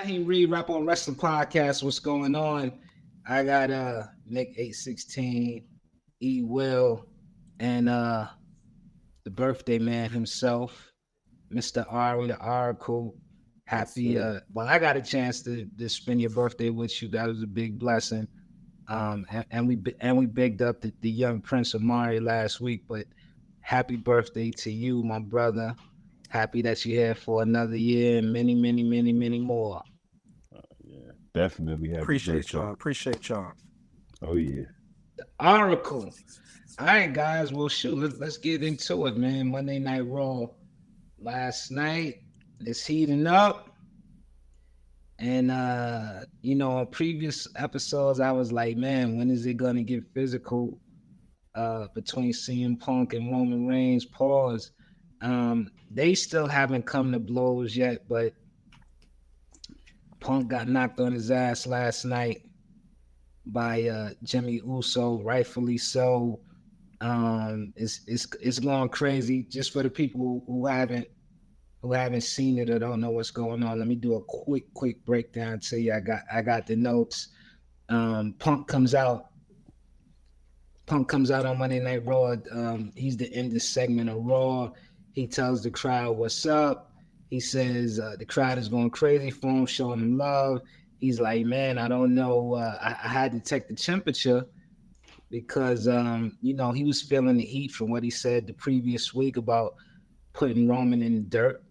Raheem Reed, Rap on Wrestling Podcast. What's going on? I got Nick 816, E Will, and the birthday man himself, Mr. R, the Oracle. Happy well, I got a chance to spend your birthday with you. That was a big blessing. And we bigged up the young Prince Amari last week, but happy birthday to you, my brother. Happy that you're here for another year and many, many, many, many more. Yeah, definitely happy Appreciate birthday. y'all. Appreciate y'all. Oh yeah. The Oracle. All right, guys. Well, shoot, let's get into it, man. Monday Night Raw last night. It's heating up. And on previous episodes, I was like, man, when is it gonna get physical between CM Punk and Roman Reigns? Pause. They still haven't come to blows yet, but Punk got knocked on his ass last night by Jey Uso, rightfully so. It's going crazy. Just for the people who haven't seen it or don't know what's going on, let me do a quick breakdown to you. I got the notes. Punk comes out on Monday Night Raw. He's the end of segment of Raw. He tells the crowd what's up. He says the crowd is going crazy for him, showing him love. He's like, man, I don't know. I had to take the temperature because, he was feeling the heat from what he said the previous week about putting Roman in the dirt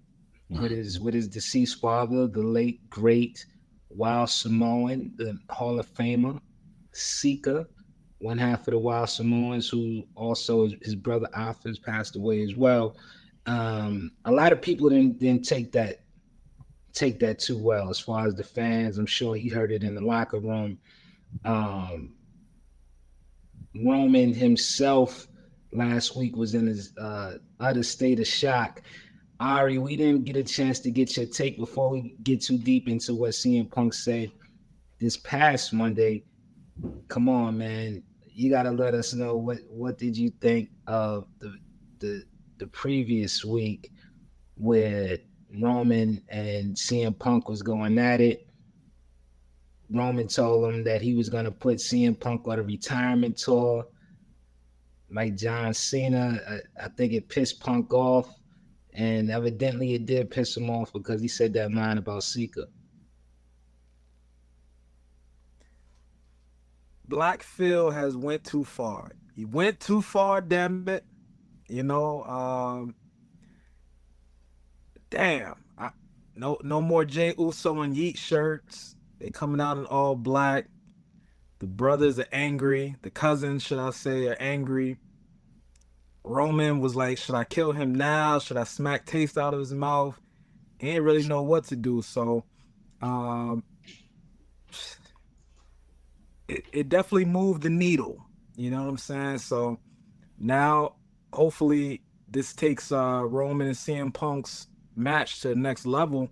with his deceased father, the late, great Wild Samoan, the Hall of Famer, Sika, one half of the Wild Samoans, who also his brother Alpha's passed away as well. A lot of people didn't take that too well as far as the fans. I'm sure he heard it in the locker room. Roman himself last week was in his utter state of shock. Ari, we didn't get a chance to get your take before we get too deep into what CM Punk said this past Monday. Come on, man. You got to let us know what did you think of the previous week where Roman and CM Punk was going at it. Roman told him that he was going to put CM Punk on a retirement tour. Like John Cena, I think it pissed Punk off. And evidently it did piss him off because he said that line about Sika. Black Phil has went too far. He went too far, damn it. No more Jey Uso and Yeet shirts. They coming out in all black. The brothers are angry. The cousins, should I say, are angry. Roman was like, should I kill him now? Should I smack taste out of his mouth? He didn't really know what to do. So it definitely moved the needle. You know what I'm saying? So now, hopefully, this takes Roman and CM Punk's match to the next level,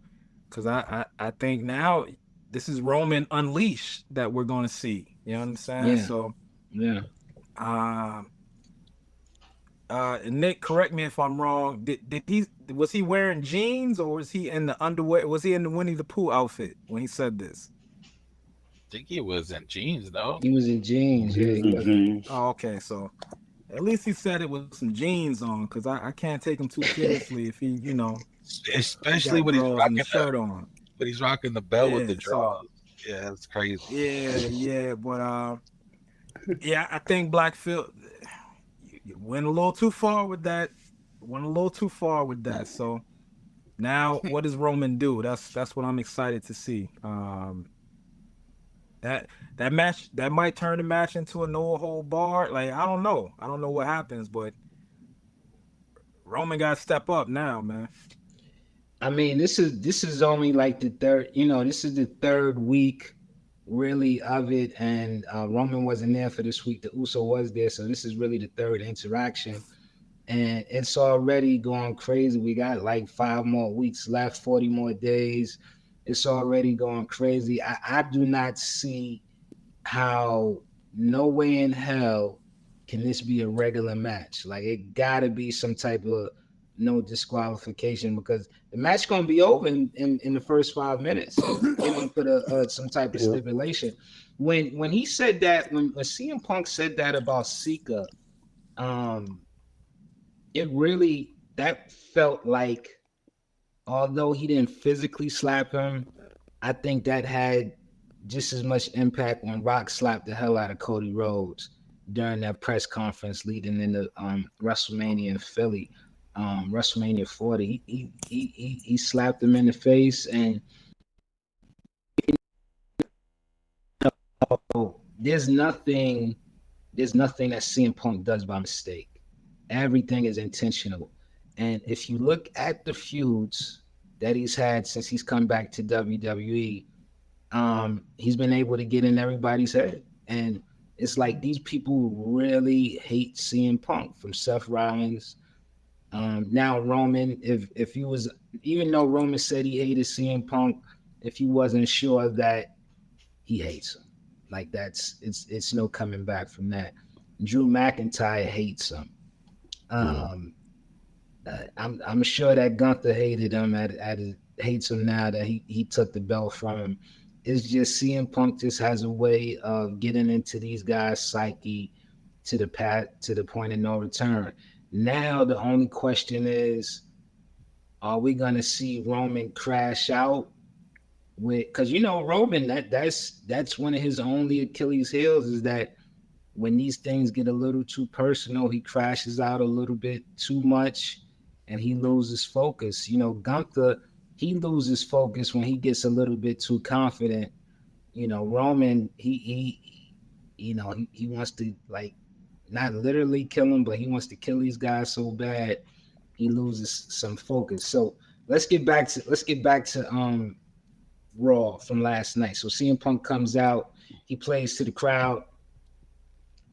because I think now this is Roman Unleashed that we're going to see. You know what I'm saying? Yeah. So, yeah. Nick, correct me if I'm wrong. Was he wearing jeans or was he in the underwear? Was he in the Winnie the Pooh outfit when he said this? I think he was in jeans, though. He was in jeans. Oh, okay. So at least he said it with some jeans on, because I can't take him too seriously if he, especially when he's rocking the shirt on. But he's rocking the belt with the drawers. Yeah, it's crazy. Yeah, but I think Black Phil went a little too far with that. So now, what does Roman do? That's what I'm excited to see. That match, that might turn the match into a no hold bar. Like, I don't know what happens, but Roman got to step up now, man. I mean, this is only like the third. This is the third week really of it, and Roman wasn't there for this week. The Uso was there, so this is really the third interaction, and it's already going crazy. We got like 5 more weeks left, 40 more days. It's already going crazy. I do not see how, no way in hell can this be a regular match. Like, it gotta be some type of no disqualification because the match gonna be over in the first 5 minutes. They're gonna put some type of stipulation. When he said that, when CM Punk said that about Sika, it really that felt like, although he didn't physically slap him, I think that had just as much impact when Rock slapped the hell out of Cody Rhodes during that press conference leading into WrestleMania in Philly, WrestleMania 40. He slapped him in the face, and there's nothing that CM Punk does by mistake. Everything is intentional. And if you look at the feuds that he's had since he's come back to WWE, he's been able to get in everybody's head. And it's like these people really hate CM Punk, from Seth Rollins. Now Roman, if he was, even though Roman said he hated CM Punk, if he wasn't sure that he hates him, like it's no coming back from that. Drew McIntyre hates him. I'm sure that Gunther hated him. Hates him now that he took the belt from him. It's just CM Punk just has a way of getting into these guys' psyche to the point of no return. Now the only question is, are we gonna see Roman crash out with? Because Roman, that's one of his only Achilles heels, is that when these things get a little too personal, he crashes out a little bit too much, and he loses focus. Gunther, he loses focus when he gets a little bit too confident. Roman, he wants to, like, not literally kill him, but he wants to kill these guys so bad he loses some focus. So let's get back to Raw from last night. So CM Punk comes out, he plays to the crowd.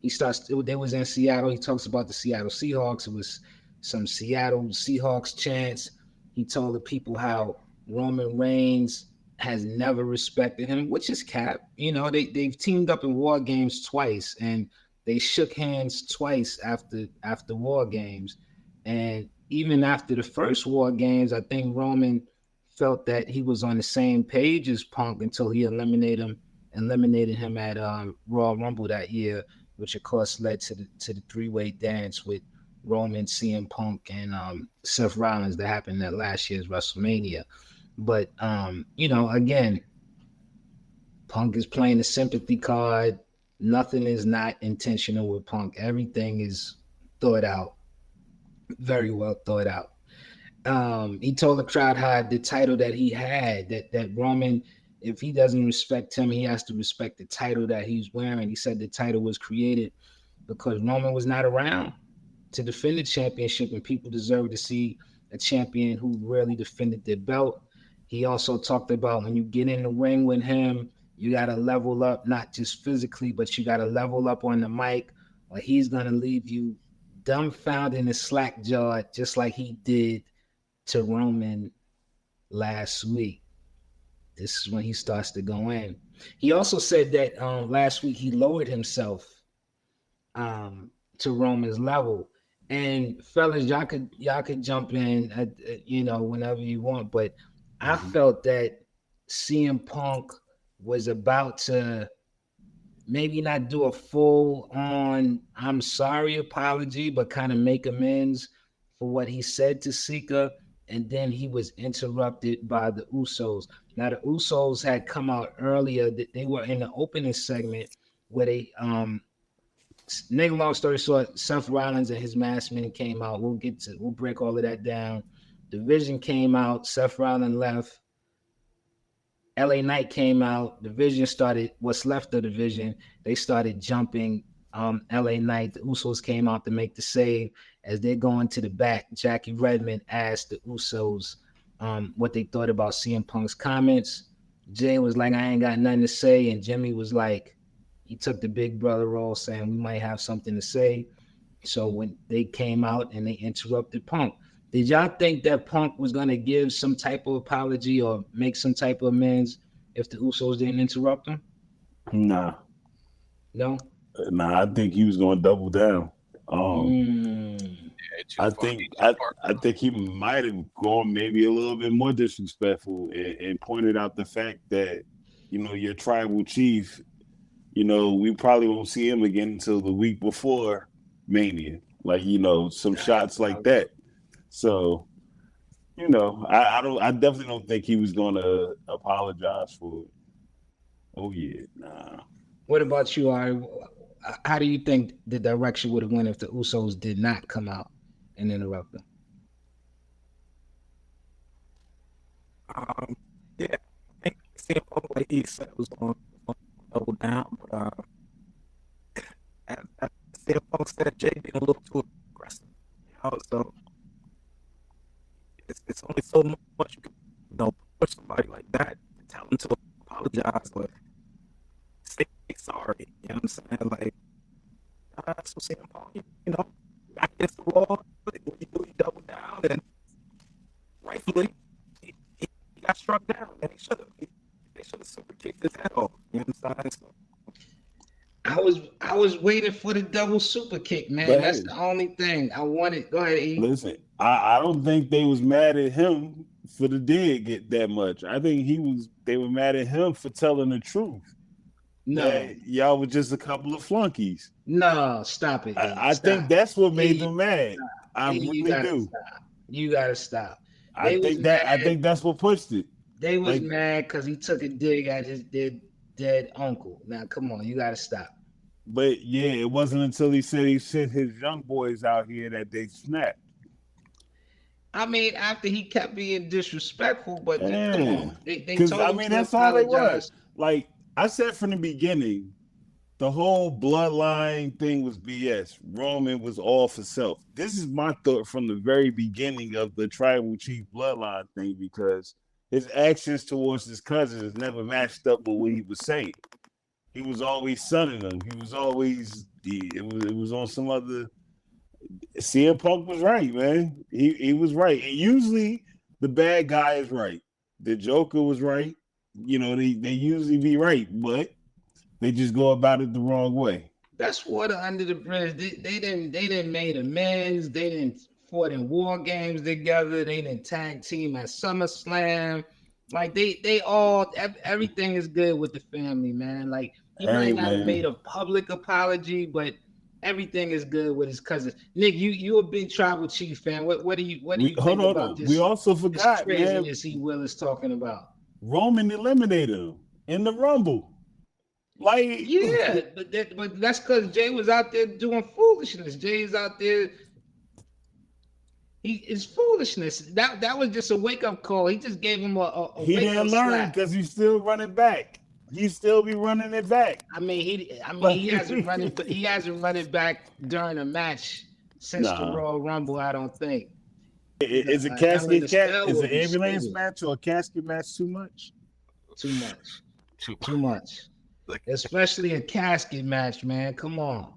They was in Seattle. He talks about the Seattle Seahawks. It was some Seattle Seahawks chants. He told the people how Roman Reigns has never respected him, which is cap. They've teamed up in War Games twice, and they shook hands twice after War Games. And even after the first War Games, I think Roman felt that he was on the same page as Punk until he eliminated him at Royal Rumble that year, which of course led to the three-way dance with Roman, CM Punk, and Seth Rollins that happened at last year's WrestleMania. But again, Punk is playing the sympathy card. Nothing is not intentional with Punk. Everything is thought out, very well thought out. He told the crowd how the title that he had, that Roman, if he doesn't respect him, he has to respect the title that he's wearing. He said the title was created because Roman was not around to defend the championship, and people deserve to see a champion who really defended their belt. He also talked about when you get in the ring with him, you got to level up, not just physically, but you got to level up on the mic, or he's going to leave you dumbfounded and slack-jawed, just like he did to Roman last week. This is when he starts to go in. He also said that last week he lowered himself to Roman's level. And fellas, y'all could jump in whenever you want, but I felt that CM Punk was about to maybe not do a full on I'm sorry apology, but kind of make amends for what he said to Sika. And then he was interrupted by the Usos. Now the Usos had come out earlier. They were in the opening segment where they long story short, Seth Rollins and his masked men came out. We'll break all of that down. Division came out. Seth Rollins left. LA Knight came out. Division started, what's left of the division, they started jumping LA Knight. The Usos came out to make the save. As they're going to the back, Jackie Redmond asked the Usos what they thought about CM Punk's comments. Jay was like, I ain't got nothing to say. And Jimmy was like, he took the big brother role, saying we might have something to say. So when they came out and they interrupted Punk, did y'all think that Punk was going to give some type of apology or make some type of amends if the Usos didn't interrupt him? Nah. No? Nah, I think he was going to double down. Yeah, I think he might have gone maybe a little bit more disrespectful and pointed out the fact that, your tribal chief, we probably won't see him again until the week before Mania. Like, some shots like that. So, I definitely don't think he was gonna apologize for it. Oh yeah, nah. What about you, Ari? How do you think the direction would have went if the Usos did not come out and interrupt them? Yeah, I think CM Punk, like he said, was going to double down. But as CM Punk said, Jey didn't look too aggressive. So it's only so much you can push somebody like that, tell them to apologize, but say sorry. You know what I'm saying? Like, so CM Punk, back against the wall, what you do, you double down, and rightfully, he got struck down, and they should have super kicked his head off. You know what I'm saying? So, I was waiting for the double super kick, man. But that's the only thing I wanted. Go ahead, E. Listen, I don't think they was mad at him for the dig get that much. I think they were mad at him for telling the truth. No, y'all were just a couple of flunkies. No, stop it. I think that's what made them mad. I really do. Stop. You gotta stop. I think that's what pushed it. They was mad because he took a dig at his dead uncle. Now, come on, you gotta stop. But yeah, it wasn't until he said he sent his young boys out here that they snapped. I mean, after he kept being disrespectful, but they told him that's all they was. Like I said from the beginning, the whole bloodline thing was BS. Roman was all for self. This is my thought from the very beginning of the tribal chief bloodline thing, because his actions towards his cousins never matched up with what he was saying. He was always sunning them. He was always it was on some other. CM Punk was right, man. He was right. And usually the bad guy is right. The Joker was right. They usually be right, but they just go about it the wrong way. That's water under the bridge. They didn't made amends. They didn't fought in war games together. They didn't tag team at SummerSlam. Like they all everything is good with the family, man. Like he might not have made a public apology, but everything is good with his cousins. Nick, you a big tribal chief fan. What do you think about this? We also forgot, this craziness E. Will is talking about. Roman eliminated him in the Rumble. Like, yeah, but that's because Jey was out there doing foolishness. Jey's out there. He is foolishness. That was just a wake up call. He just gave him a he didn't learn because he's still running back. He still be running it back. He hasn't run it. He hasn't run it back during a match since the Royal Rumble. I don't think. Is a casket is an ambulance match or a casket match too much? Too much. Especially a casket match, man. Come on.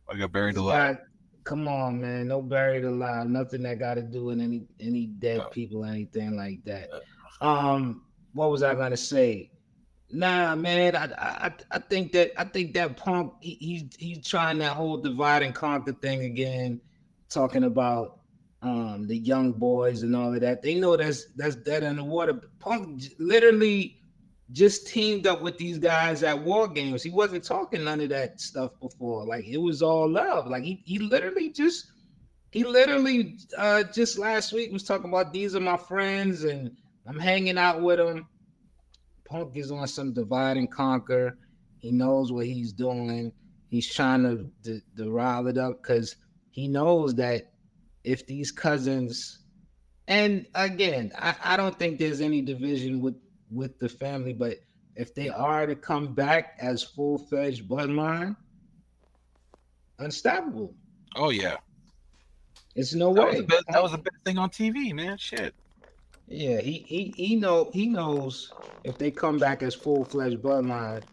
I got buried alive. Come on, man. No buried alive. Nothing that got to do with any dead people, anything like that. What was I gonna say? Nah, man. I think that Punk he's trying that whole divide and conquer thing again, talking about the young boys and all of that. They know that's dead in the water. Punk literally just teamed up with these guys at War Games. He wasn't talking none of that stuff before. Like it was all love. Like he literally just last week was talking about these are my friends and I'm hanging out with them. Punk is on some divide and conquer. He knows what he's doing. He's trying to rile it up because he knows that if these cousins, and again, I don't think there's any division with the family, but if they are to come back as full-fledged bloodline, unstoppable. Oh yeah, it's no way. That was the best thing on TV, man. Shit. Yeah, he knows if they come back as full-fledged bloodline,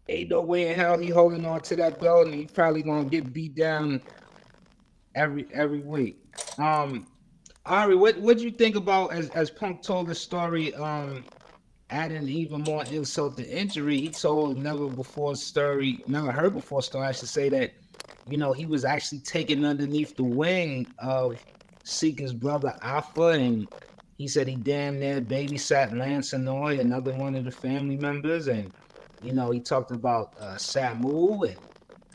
ain't no way in hell he holding on to that belt, and he's probably gonna get beat down every week. Ari, what do you think about as Punk told the story, adding even more insult to injury? He told never heard before story, I should say, that you know, he was actually taken underneath the wing of Sika's brother Alpha, and he said he damn near babysat Lance Anoy, another one of the family members, and you know, he talked about Samu and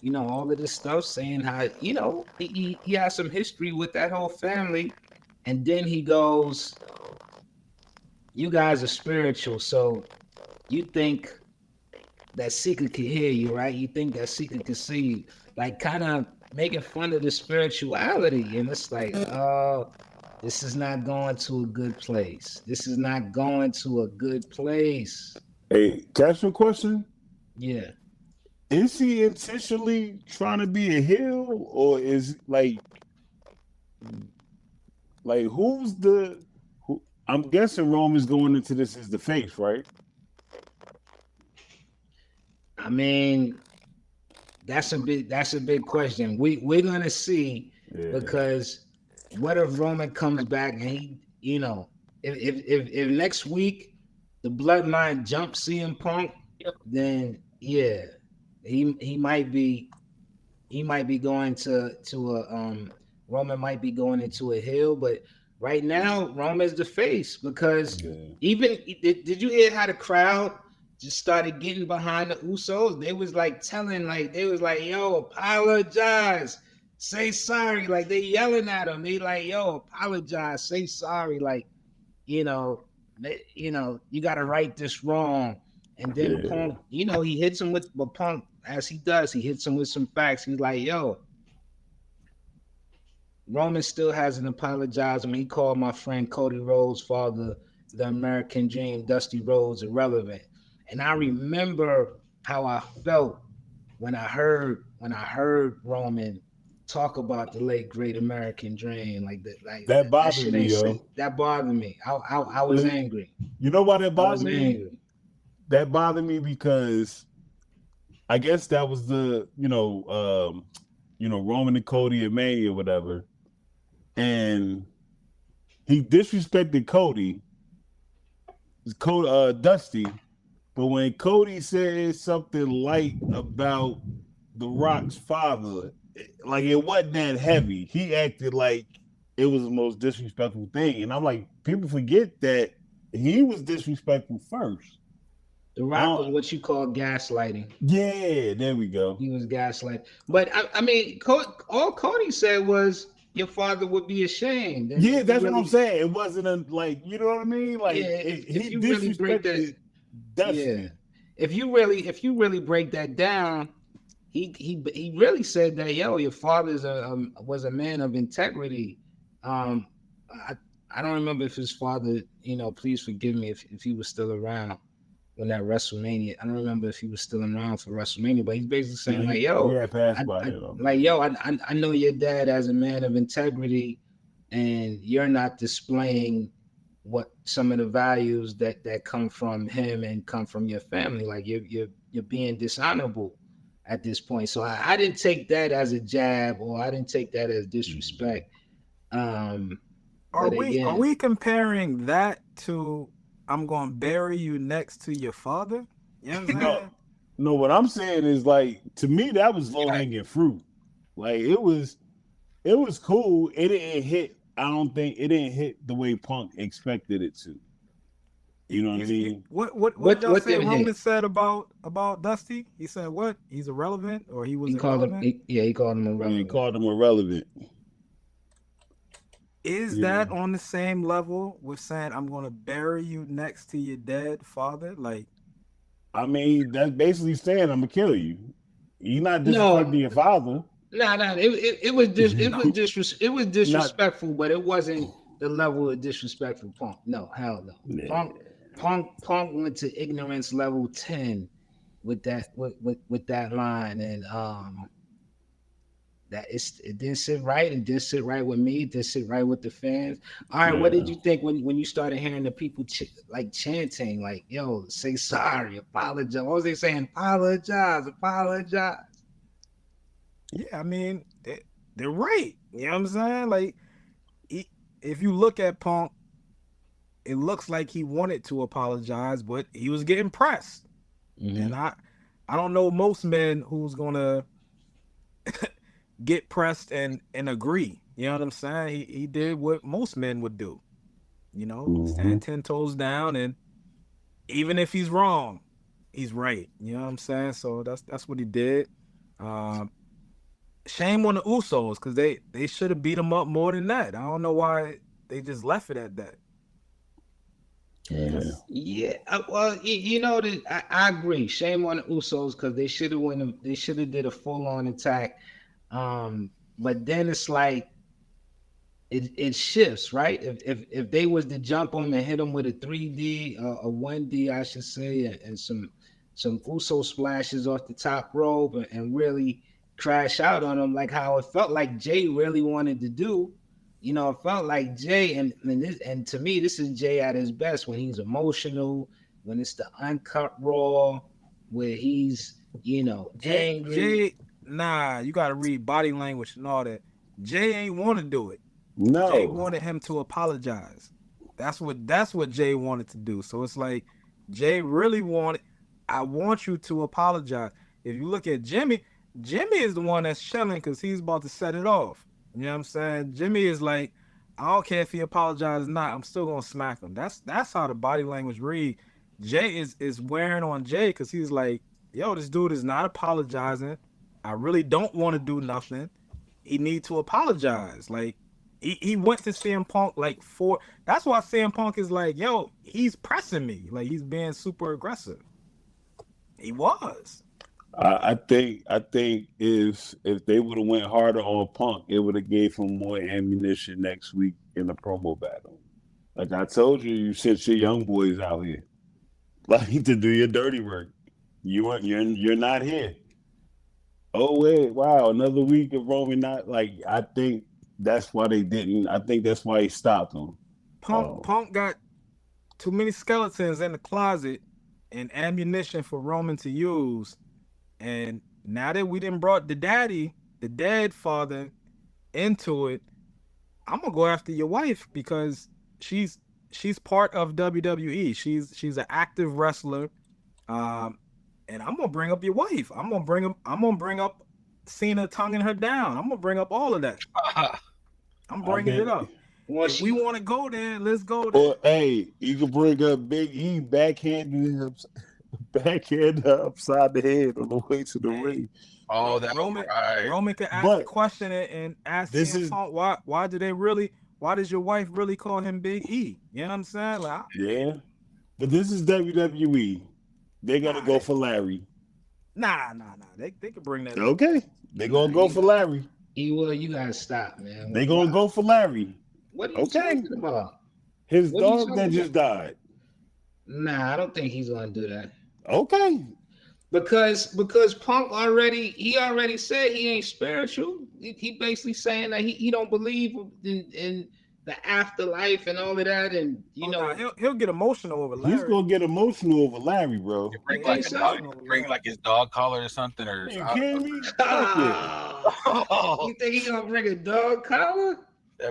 you know all of this stuff, saying how you know he has some history with that whole family, and then he goes, "You guys are spiritual, so you think that Sika could hear you, right? You think that Sika could see you, like kind of making fun of the spirituality, and it's like, oh, this is not going to a good place. This is not going to a good place." Hey, catch your question. Yeah. Is he intentionally trying to be a heel, or is like who's the? Who, I'm guessing Roman's going into this as the face, right? I mean, that's a big question. We're gonna see because what if Roman comes back and he, you know, if next week the Bloodline jumps CM Punk, then yeah, he might be going to a Roman might be going into a heel, but right now Roman's the face because even did you hear how the crowd just started getting behind the Usos? They was like telling, like they was like, "Yo, apologize, say sorry." Like they yelling at him. They like, "Yo, apologize, say sorry." Like, you know, you got to right this wrong. And then Punk, you know, he hits him with Punk as he does. He hits him with some facts. He's like, "Yo, Roman still hasn't apologized." I mean, he called my friend Cody Rhodes' father, the American Dream, Dusty Rhodes, irrelevant. And I remember how I felt when I heard Roman talk about the late great American Dream, like that bothered that shit me, ain't yo. That bothered me. I was angry. You know why that I was bothered me? angry. That bothered me because I guess that was the Roman and Cody at Mania or whatever, and he disrespected Dusty, but when Cody said something light about The Rock's father, like it wasn't that heavy. He acted like it was the most disrespectful thing, and I'm like, people forget that he was disrespectful first. The Rock was what you call gaslighting. Yeah, there we go. He was gaslighting. But I mean, all Cody said was, "Your father would be ashamed." And yeah, that's what I'm saying. It wasn't like, you know what I mean? Like, yeah, if you really break that, Dusty. yeah, if you really break that down, he really said that, yo, your father's was a man of integrity. I I don't remember if his father, you know, please forgive me if he was still around when that WrestleMania. I don't remember if he was still around for WrestleMania, but he's basically saying like, "Yo, I know your dad as a man of integrity, and you're not displaying what some of the values that come from him and come from your family. Like you're being dishonorable at this point." So I didn't take that as a jab, or I didn't take that as disrespect. Are we comparing that to "I'm gonna bury you next to your father"? You know what I'm saying? No, what I'm saying is, like, to me that was low hanging fruit. Like it was cool. It didn't hit. I don't think it didn't hit the way Punk expected it to. You know what I mean? What y'all say Roman said about Dusty? He said what? He's irrelevant, or he was irrelevant? He called him irrelevant. He called him irrelevant. Is that on the same level with saying "I'm gonna bury you next to your dead father"? Like, I mean, that's basically saying "I'm gonna kill you." You're not disrespecting your father. No. It was disrespectful, but it wasn't the level of disrespectful Punk. No, hell no. Yeah. Punk went to ignorance level 10 with that line, and it didn't sit right. It didn't sit right with me. It didn't sit right with the fans. All right, what did you think when you started hearing the people chanting like, "Yo, say sorry, apologize"? What was they saying? Apologize. Yeah, I mean, they're right. You know what I'm saying? Like, if you look at Punk, it looks like he wanted to apologize, but he was getting pressed. Mm-hmm. And I don't know most men who's gonna get pressed and agree. You know what I'm saying? He did what most men would do. You know, stand 10 toes down, and even if he's wrong, he's right. You know what I'm saying? So that's what he did. Shame on the Usos, because they should have beat him up more than that. I don't know why they just left it at that. Yeah. Well, you know that I agree. Shame on the Usos because they should have won. They should have did a full on attack. But then it's like it shifts, right? If they was to jump on him and hit him with a 3D, a 1D, I should say, and some Uso splashes off the top rope and really crash out on him, like how it felt like Jey really wanted to do. You know, it felt like Jey, and to me, this is Jey at his best when he's emotional, when it's the uncut raw, where he's, you know, angry. Jey, nah, you got to read body language and all that. Jey ain't want to do it. No, Jey wanted him to apologize. That's what Jey wanted to do. So it's like Jey really wanted. I want you to apologize. If you look at Jimmy is the one that's chilling because he's about to set it off. You know what I'm saying? Jimmy is like, I don't care if he apologizes or not. I'm still gonna smack him. That's how the body language read. Jey is wearing on Jey because he's like, yo, this dude is not apologizing. I really don't want to do nothing. He need to apologize. Like he went to CM Punk like that's why CM Punk is like, yo, he's pressing me. Like he's being super aggressive. He was. I think if they would have went harder on Punk, it would have gave him more ammunition next week in the promo battle. Like I told you, you sent your young boys out here, like to do your dirty work. You're not here. Oh wait, wow, another week of Roman not like. I think that's why they didn't. I think that's why he stopped them. Punk got too many skeletons in the closet and ammunition for Roman to use. And now that we didn't brought the dead father into it, I'm gonna go after your wife because she's part of WWE. She's an active wrestler, and I'm gonna bring up your wife. I'm gonna bring up Cena tonguing her down. I'm gonna bring up all of that. I'm bringing it up. Well, if we want to go there, let's go there. Or hey, you can bring up Big E backhand upside the head on the way to the ring. Oh, that Roman could ask the question and ask him why does your wife really call him Big E? You know what I'm saying? Like, yeah. But this is WWE. They gotta go for Larry. Nah. They could bring that. Okay. They gonna go for Larry. You gotta stop, man. They gonna go for Larry. What are you talking about? His dog that just died. Nah, I don't think he's gonna do that. Okay. Because Punk already said he ain't spiritual. He basically saying that he don't believe in the afterlife and all of that, and he'll get emotional over Larry. He's gonna get emotional over Larry, bro. Bring like his dog collar or something, or you kidding me? You think he gonna bring a dog collar?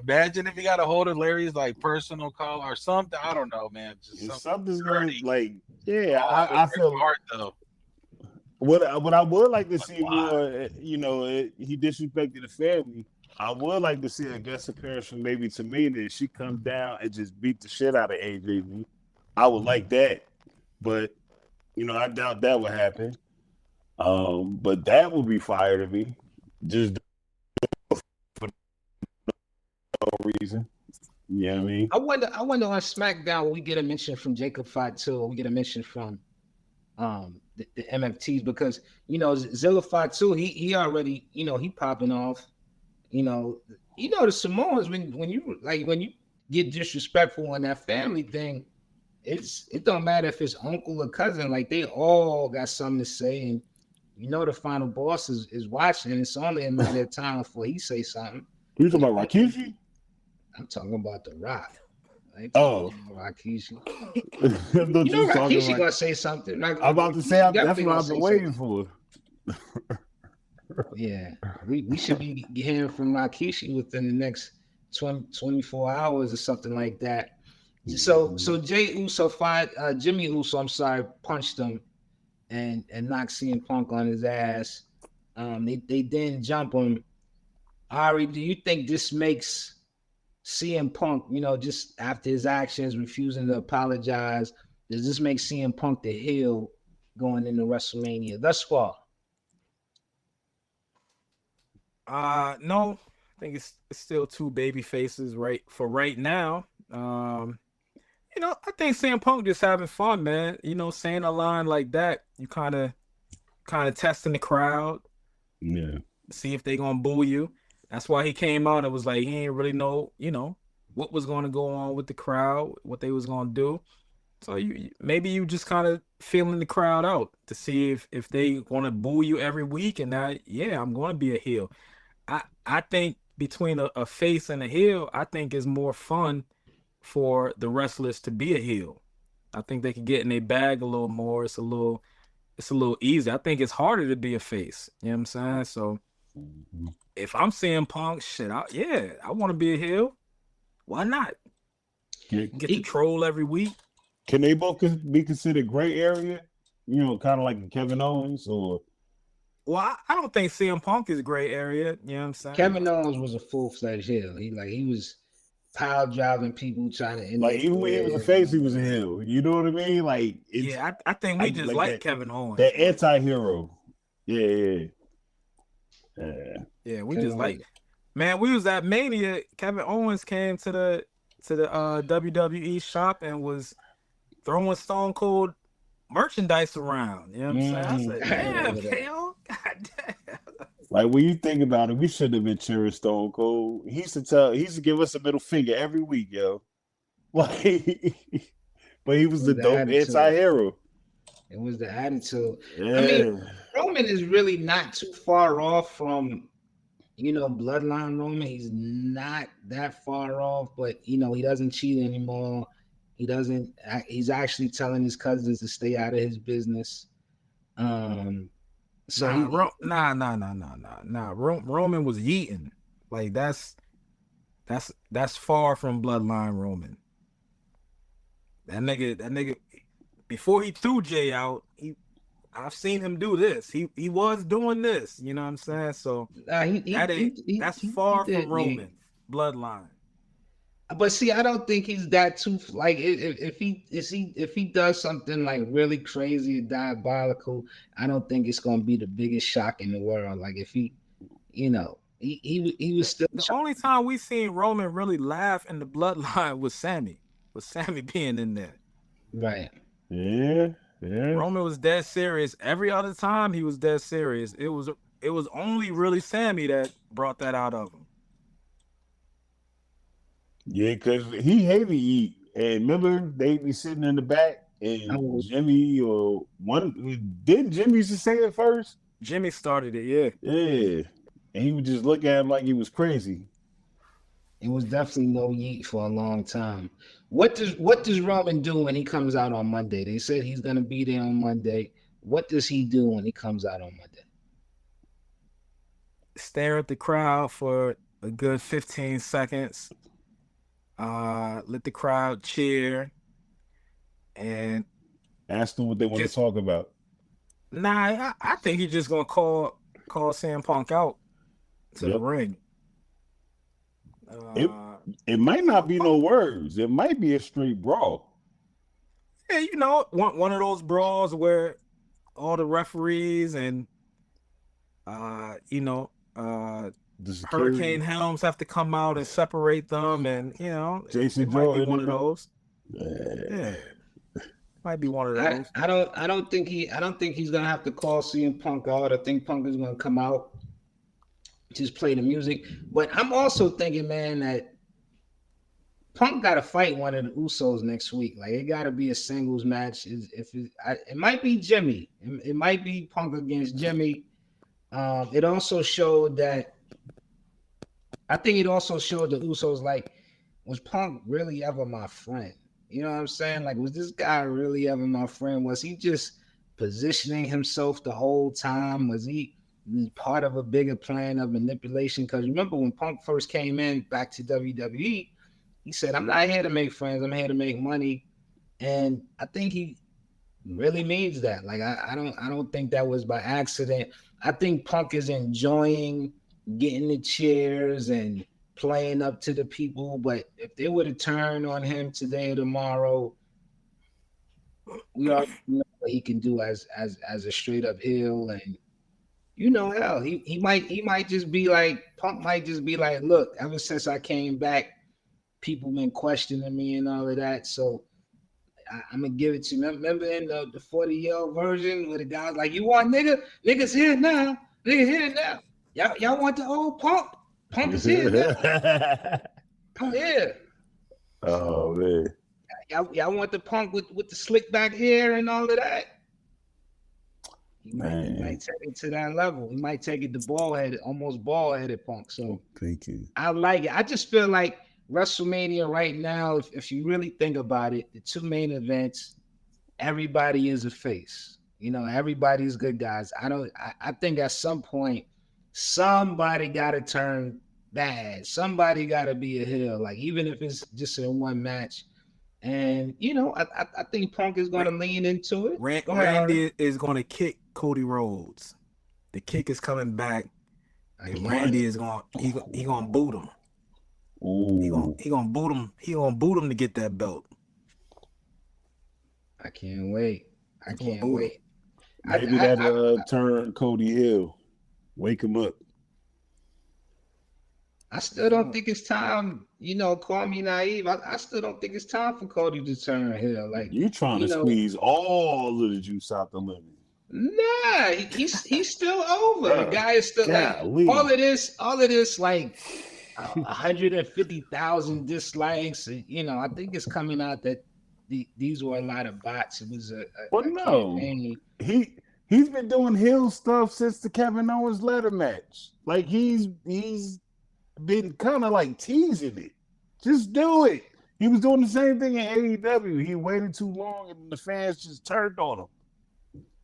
Imagine if he got a hold of Larry's like personal collar or something. I don't know, man. Just something's gonna like, yeah. I feel hard though. What I would like to see more, he disrespected the family. I would like to see a guest appearance from maybe Tamina and she come down and just beat the shit out of AJV. I would like that, but I doubt that would happen. But that would be fire to me. Just for no reason. You know what I mean? I wonder on SmackDown we get a mention from Jacob Fatu or we get a mention from the MFTs because Zilla Fatu he already he popping off. The Samoans when you get disrespectful on that family thing, it don't matter if it's uncle or cousin, like they all got something to say, and the final boss is watching. It's only a matter of time before he say something. Who you talking about, Rikishi? I'm talking about The Rock. Rikishi. Rikishi gonna say something. Like, I'm about to say that's what I've been waiting for. Yeah, we should be hearing from Rikishi within the next 24 hours or something like that. So Jey Uso Jimmy Uso, punched him and knocked CM Punk on his ass. They didn't jump him, Ari, do you think this makes CM Punk, just after his actions, refusing to apologize, does this make CM Punk the heel going into WrestleMania thus far? No, I think it's still two baby faces right now. I think CM Punk just having fun, man. Saying a line like that, you kind of testing the crowd. Yeah. See if they gonna boo you. That's why he came out and was like, he ain't really know, what was going to go on with the crowd, what they was gonna do. So maybe you just kind of feeling the crowd out to see if they want to boo you every week, and now, yeah, I'm going to be a heel. I think between a face and a heel, I think it's more fun for the wrestlers to be a heel. I think they can get in their bag a little more. It's a little easier. I think it's harder to be a face. You know what I'm saying? So if I'm seeing Punk, shit, I want to be a heel. Why not? Get to troll every week. Can they both be considered gray area? Kind of like Kevin Owens or. Well, I don't think CM Punk is gray area. You know what I'm saying? Kevin Owens was a full-fledged heel. He was pile driving people, trying to like even when he was a face, he was a heel. You know what I mean? Like, I think we just like Kevin Owens. That anti-hero. Yeah. Yeah, we just like. Man, we was at Mania. Kevin Owens came to the WWE shop and was throwing Stone Cold merchandise around. You know what I'm saying? I said, damn, hell, goddamn. Like when you think about it, we shouldn't have been cheering Stone Cold. He used to give us a middle finger every week, yo. Like, but he was the dope anti-hero. It was the attitude. Yeah. I mean, Roman is really not too far off from, Bloodline Roman. He's not that far off, but he doesn't cheat anymore. He's actually telling his cousins to stay out of his business. Roman was yeeting. Like that's far from Bloodline Roman. That nigga before he threw Jey out, I've seen him do this. He was doing this, you know what I'm saying? So that's far from Roman Bloodline. But see, I don't think he's that too like if he does something like really crazy or diabolical, I don't think it's gonna be the biggest shock in the world. Like if he was still the only time we seen Roman really laugh in the Bloodline was Sammy being in there. Right. Yeah. Roman was dead serious. Every other time he was dead serious. It was only really Sammy that brought that out of him. Yeah, because he hated to eat. And remember, they be sitting in the back and Jimmy didn't Jimmy used to say it first? Jimmy started it, yeah. Yeah. And he would just look at him like he was crazy. It was definitely no yeet for a long time. What does Roman do when he comes out on Monday? They said he's gonna be there on Monday. What does he do when he comes out on Monday? Stare at the crowd for a good 15 seconds. Let the crowd cheer and ask them what they want to talk about. Nah, I think he's just gonna call CM Punk out to the ring. It might not be no words. It might be a straight brawl. Yeah, one of those brawls where all the referees and Hurricane Helms have to come out and separate them, and Jason might be one of those. Yeah, might be one of those. I don't think he's gonna have to call CM Punk out. I think Punk is gonna come out, just play the music. But I'm also thinking, man, that Punk got to fight one of the Usos next week. Like it got to be a singles match. It might be Jimmy. It might be Punk against Jimmy. It also showed that. I think it also showed the Usos like, was Punk really ever my friend? You know what I'm saying? Like, was this guy really ever my friend? Was he just positioning himself the whole time? Was he part of a bigger plan of manipulation? Because remember when Punk first came in back to WWE, he said, "I'm not here to make friends. I'm here to make money," and I think he really means that. Like, I don't think that was by accident. I think Punk is enjoying getting the cheers and playing up to the people. But if they would have turned on him today or tomorrow, we already know what he can do as a straight up heel. And hell, he might just be like, Punk might just be like, look, ever since I came back, people been questioning me and all of that. So I'm gonna give it to you. Remember in the 40-year-old version where the guy's like, you want niggas here now, Y'all want the old Punk? Punk is here now. Punk here. Oh man. Y'all want the Punk with the slick back hair and all of that? He might take it to that level. He might take it to almost bald-headed Punk. So thank you. I like it. I just feel like WrestleMania right now, if you really think about it, the two main events, everybody is a face. Everybody's good guys. I think at some point, somebody got to turn bad. Somebody got to be a heel, like even if it's just in one match. And I think Punk is going to lean into it. Randy is going to kick Cody Rhodes. The kick is coming back, and Randy is going to boot him. Ooh. He gonna boot him. He gonna boot him to get that belt. I can't wait. Maybe that turn Cody heel. Wake him up. I still don't think it's time. Call me naive. I still don't think it's time for Cody to turn heel. Like you trying to squeeze all of the juice out the lemon. Nah, he's still over. The guy is still like all of this like 150,000 dislikes. I think it's coming out that these were a lot of bots. It was a campaign. He's been doing heel stuff since the Kevin Owens ladder match. Like he's been kind of like teasing it. Just do it. He was doing the same thing in AEW. He waited too long and the fans just turned on him.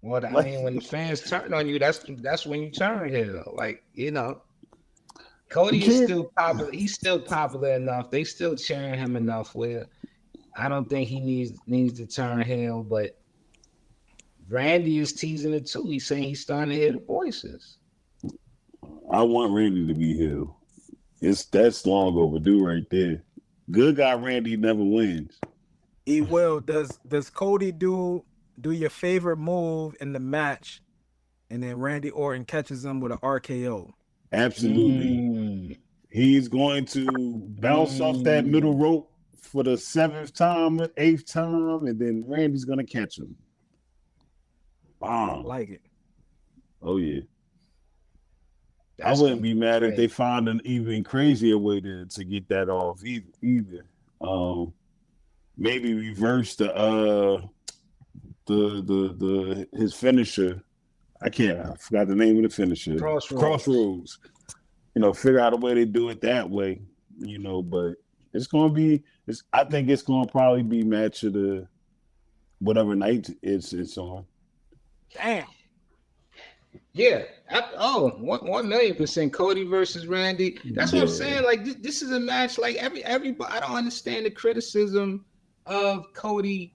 Well, I mean, when the fans turn on you, that's when you turn heel. Like, Cody is still popular. He's still popular enough. They still cheering him enough where I don't think he needs to turn heel. But Randy is teasing it too. He's saying he's starting to hear the voices. I want Randy to be heel. That's long overdue right there. Good guy Randy never wins. He will. Does Cody do your favorite move in the match, and then Randy Orton catches him with an RKO? Absolutely. He's going to bounce off that middle rope for the 7th time, 8th time, and then Randy's going to catch him. Bomb. I like it. Oh, yeah. I wouldn't be mad if they found an even crazier way to get that off either. Maybe reverse his finisher. I forgot the name of the finisher. Crossroads. Figure out a way to do it that way. But it's gonna be. I think it's gonna probably be match of the whatever night it's on. Damn. Yeah. 1,000,000% Cody versus Randy. That's what I'm saying. Like this is a match. Like everybody. I don't understand the criticism of Cody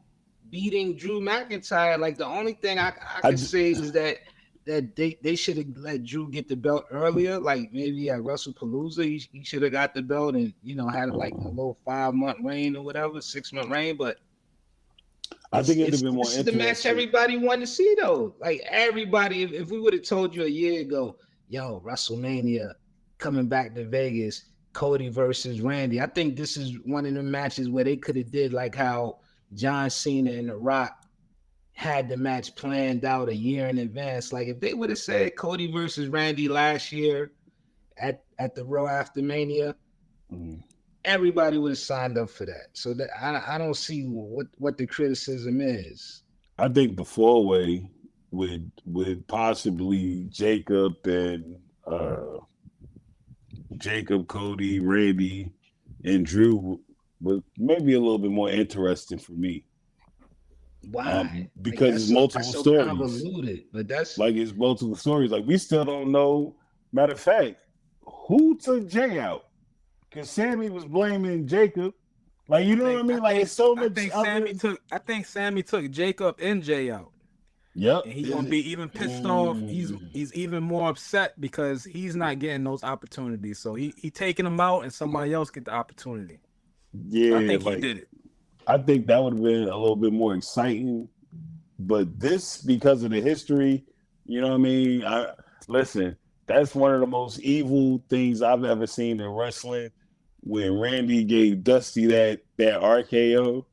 beating Drew McIntyre. Like the only thing I can say is that they should have let Drew get the belt earlier. Like maybe at WrestlePalooza, he should have got the belt and had like a little 5-month reign or whatever, 6-month reign. But I think it'd have been more interesting. The match everybody wanted to see though. Like everybody, if we would have told you a year ago, yo, WrestleMania coming back to Vegas, Cody versus Randy. I think this is one of the matches where they could have did like how John Cena and The Rock had the match planned out a year in advance. Like if they would have said Cody versus Randy last year at the Raw after Mania, everybody would have signed up for that. So that I don't see what the criticism is. I think the 4-way with possibly Jacob and Cody, Randy, and Drew was maybe a little bit more interesting for me. Why? Because it's multiple stories. Convoluted, but that's like it's multiple stories. Like we still don't know. Matter of fact, who took Jey out? Because Sammy was blaming Jacob. Like you know what I mean? Like it's so much. I think Sammy took Jacob and Jey out. Yep. And he's gonna be even pissed off. He's even more upset because he's not getting those opportunities. So he taking them out, and somebody else get the opportunity. Yeah, I think like, he did it. I think that would have been a little bit more exciting. But this, because of the history, you know what I mean? Listen, that's one of the most evil things I've ever seen in wrestling. When Randy gave Dusty that RKO,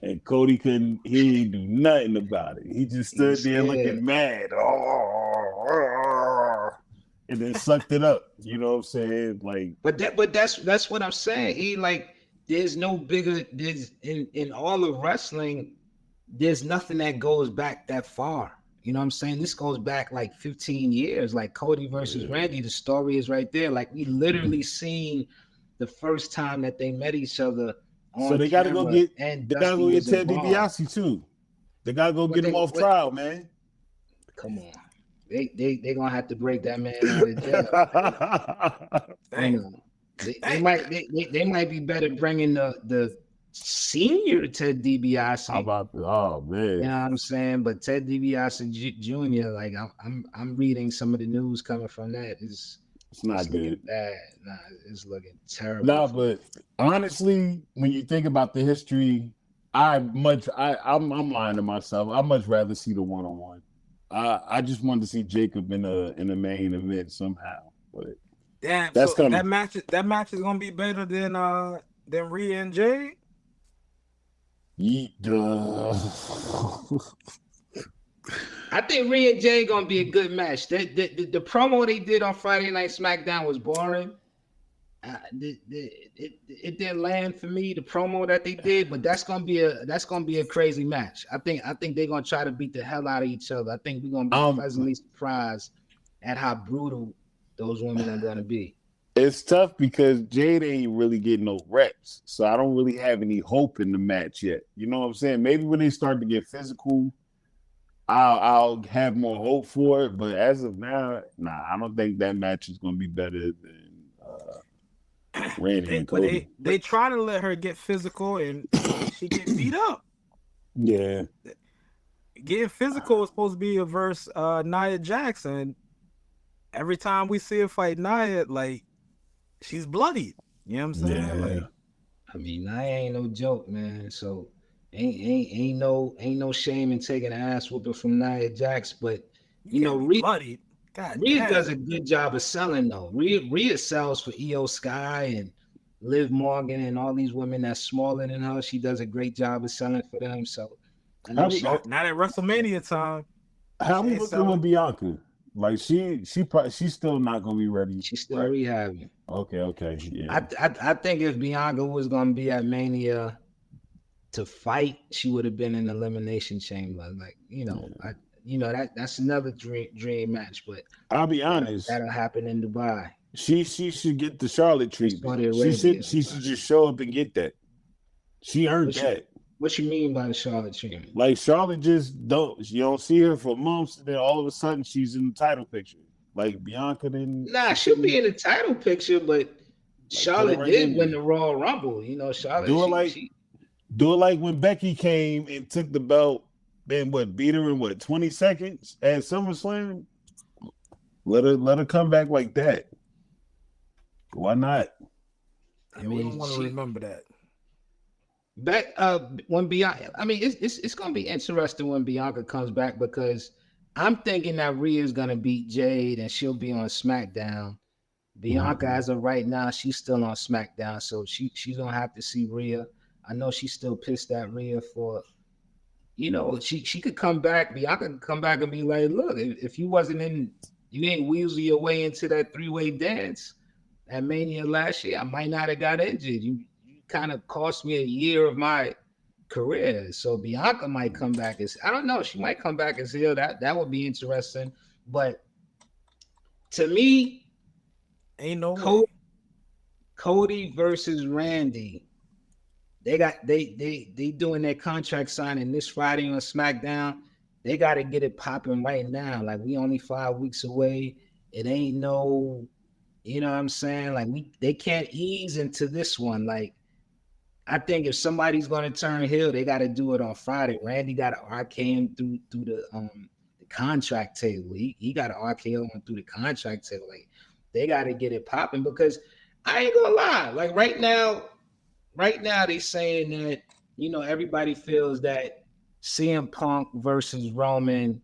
and Cody he didn't do nothing about it. He just stood there looking mad. And then sucked it up. You know what I'm saying? Like, but that's what I'm saying. He like, there's no bigger, there's in all of wrestling, there's nothing that goes back that far. You know what I'm saying? This goes back like 15 years, like Cody versus Randy. The story is right there. Like, we literally seen the first time that they met each other on so they got to go get, and they got to go get Ted DiBiase too. They got to go get him off trial, man. Come on. They gonna have to break that man out of jail. They might be better bringing the senior Ted DiBiase. How about man? You know what I'm saying? But Ted DiBiase Jr., like, I'm reading some of the news coming from that. It's not good. Bad. Nah, it's looking terrible. Nah, but honestly, when you think about the history, I'm lying to myself. I'd much rather see the one-on-one. I just wanted to see Jacob in a main event somehow. But damn, that's so that match is gonna be better than Rhea and Jey. I think Rhea and Jey gonna be a good match. The promo they did on Friday Night SmackDown was boring. It didn't land for me, the promo that they did, but that's gonna be a crazy match. I think they're gonna try to beat the hell out of each other. I think we're gonna be pleasantly surprised at how brutal those women are gonna be. It's tough because Jade ain't really getting no reps, so I don't really have any hope in the match yet. You know what I'm saying? Maybe when they start to get physical, I'll have more hope for it. But as of now, I don't think that match is gonna be better than Randy and Cody. They try to let her get physical and she get beat up. Yeah. Getting physical is supposed to be a verse Nia Jackson. Every time we see her fight Nia, like, she's bloodied. You know what I'm saying? Yeah. Like, I mean, Nia ain't no joke, man. So ain't no shame in taking an ass whooping from Nia Jax, but you know, Rhea does a good job of selling though. Rhea sells for Io Sky and Liv Morgan and all these women that's smaller than her. She does a great job of selling for them. So not at WrestleMania time. How we looking with Bianca? Like, she's still not gonna be ready. She's still rehabbing. Okay. Yeah. I think if Bianca was gonna be at Mania to fight, she would have been in Elimination Chamber. Like, that's another dream match. But I'll be honest, that'll happen in Dubai. She should get the Charlotte treatment. She should just show up and get that. She earned that. What you mean by the Charlotte treatment? Like, Charlotte you don't see her for months, and then all of a sudden she's in the title picture. Like, Bianca didn't. Nah, she'll be in the title picture, but like, Charlotte did win the Royal Rumble. You know, Charlotte. Do it like when Becky came and took the belt, then beat her in 20 seconds at SummerSlam? Let her come back like that. Why not? I mean, we don't want to remember that. When Bianca, I mean, it's gonna be interesting when Bianca comes back, because I'm thinking that Rhea's gonna beat Jade and she'll be on SmackDown. Bianca, as of right now, she's still on SmackDown, so she's gonna have to see Rhea. I know she's still pissed at Rhea for, she could come back. Bianca could come back and be like, look, if you ain't weasel your way into that 3-way dance at Mania last year, I might not have got injured. You kind of cost me a year of my career. So Bianca might come back I don't know, she might come back as heel. That would be interesting. But to me, ain't no way. Cody versus Randy. They doing their contract signing this Friday on SmackDown. They got to get it popping right now. Like, we only 5 weeks away. It ain't no, you know what I'm saying? Like, they can't ease into this one. Like, I think if somebody's gonna turn heel, they got to do it on Friday. Randy got to RK him through the contract table. He got to RKO him through the contract table. Like they got to get it popping because I ain't gonna lie. Like right now they saying that everybody feels that CM Punk versus Roman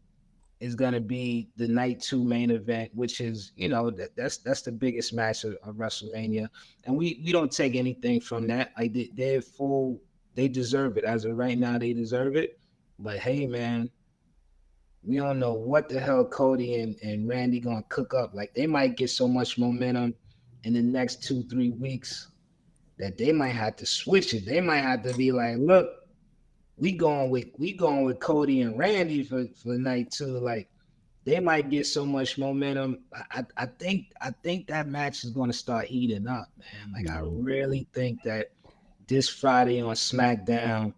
is going to be the night 2 main event, which is that's the biggest match of WrestleMania, and we don't take anything from that. Like they deserve it as of right now. They deserve it. But hey, man, we don't know what the hell Cody and Randy gonna cook up. Like they might get so much momentum in the next 2-3 weeks that they might have to switch it. They might have to be like, look, we going with Cody and Randy for night 2. Like they might get so much momentum. I think that match is going to start heating up, man. Like I really think that this Friday on SmackDown,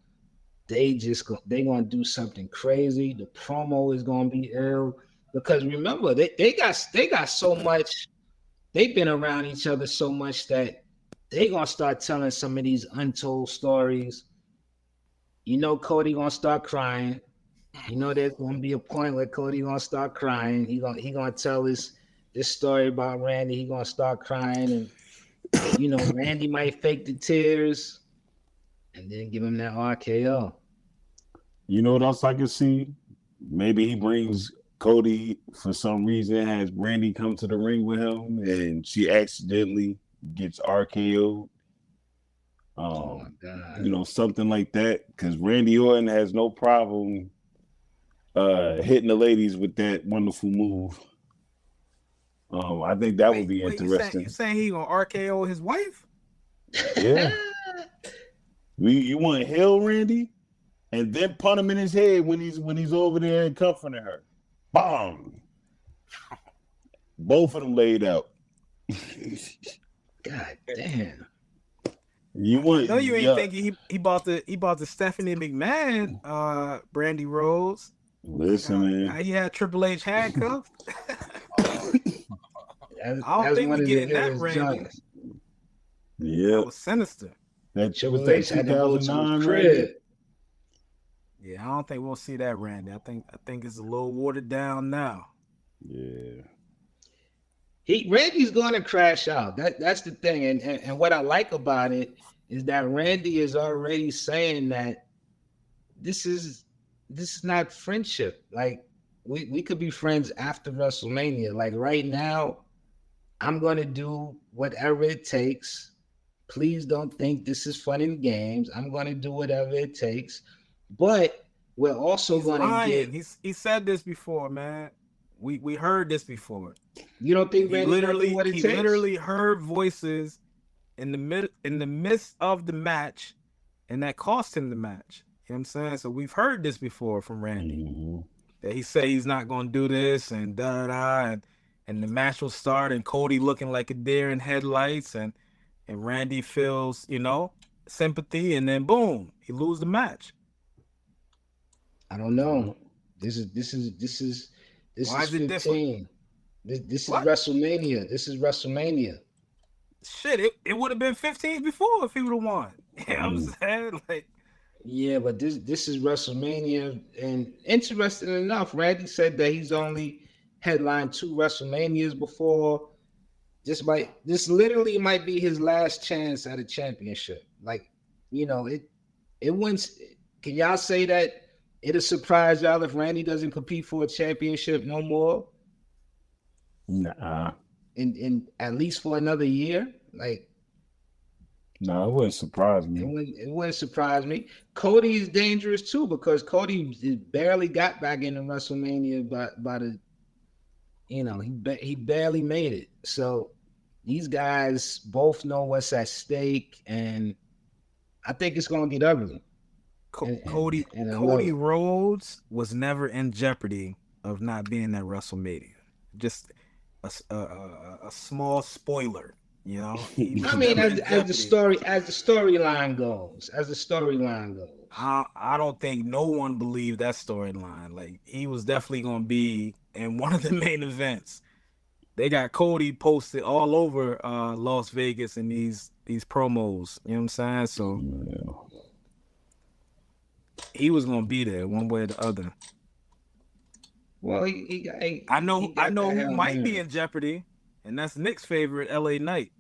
they going to do something crazy. The promo is going to be ill because remember they got so much. They've been around each other so much that they going to start telling some of these untold stories. Cody gonna start crying. There's gonna be a point where Cody gonna start crying. He gonna tell this story about Randy. He gonna start crying, and Randy might fake the tears, and then give him that RKO. You know what else I can see? Maybe he brings Cody for some reason, has Randy come to the ring with him, and she accidentally gets RKO'd. Oh my God. Something like that, because Randy Orton has no problem hitting the ladies with that wonderful move. I think that would be interesting. You saying he gonna RKO his wife? Yeah. You want heel Randy, and then punt him in his head when he's over there and comforting her. Bomb. Both of them laid out. God damn. You ain't thinking he bought the Stephanie McMahon Brandy Rose. Listen, man. He had Triple H handcuffed. I don't think we getting that Randy. Yeah. That was sinister. That Triple H had to go to his crib. Yeah, I don't think we'll see that Randy. I think it's a little watered down now. Yeah. Randy's going to crash out. That's the thing, and what I like about it is that Randy is already saying that this is not friendship. Like we could be friends after WrestleMania. Like right now, I'm going to do whatever it takes. Please don't think this is fun and games. I'm going to do whatever it takes, but we're also going to get. He said this before, man. We heard this before. You don't think Randy literally heard voices in the midst of the match, and that cost him the match. You know what I'm saying? So we've heard this before from Randy. Mm-hmm. That he say he's not gonna do this and and the match will start and Cody looking like a deer in headlights and Randy feels, sympathy, and then boom, he lose the match. I don't know. This is Why is 15. it different? This is WrestleMania. This is WrestleMania. Shit, it would have been 15 before if he would have won. You know what I'm saying? Like, yeah, but this is WrestleMania, and interesting enough, Randy said that he's only headlined 2 WrestleManias before. This literally might be his last chance at a championship. Like, it wouldn't. Can y'all say that it'll surprise y'all if Randy doesn't compete for a championship no more? Nah. In at least for another year? Like, no, it wouldn't surprise me. It wouldn't surprise me. Cody is dangerous too because Cody barely got back into WrestleMania by the, he barely made it. So these guys both know what's at stake, and I think it's gonna get ugly. Cody Rhodes was never in jeopardy of not being at WrestleMania. Just a small spoiler, I mean, as the storyline goes, I don't think no one believed that storyline. Like he was definitely going to be in one of the main events they got Cody posted all over Las Vegas in these promos. You know what I'm saying? So he was gonna be there one way or the other. Well, I know who might be in jeopardy, and that's Nick's favorite, LA Knight.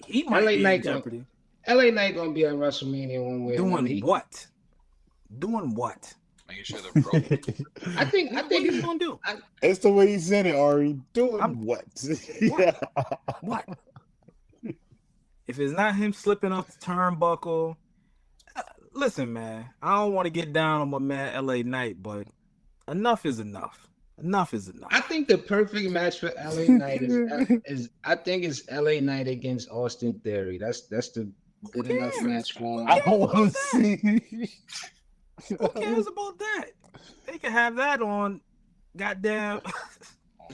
He might be in jeopardy. LA Knight gonna be at WrestleMania one way. Doing what? Doing what? Making sure they're broken. I think what he's gonna do. It's the way he said it, Ari. Doing what? What? If it's not him slipping off the turnbuckle, listen, man. I don't want to get down on my man LA Knight, but enough is enough. Enough is enough. I think the perfect match for LA Knight is I think it's LA Knight against Austin Theory. That's the good enough match for him. I don't want to see. Who cares about that? They can have that on. Goddamn.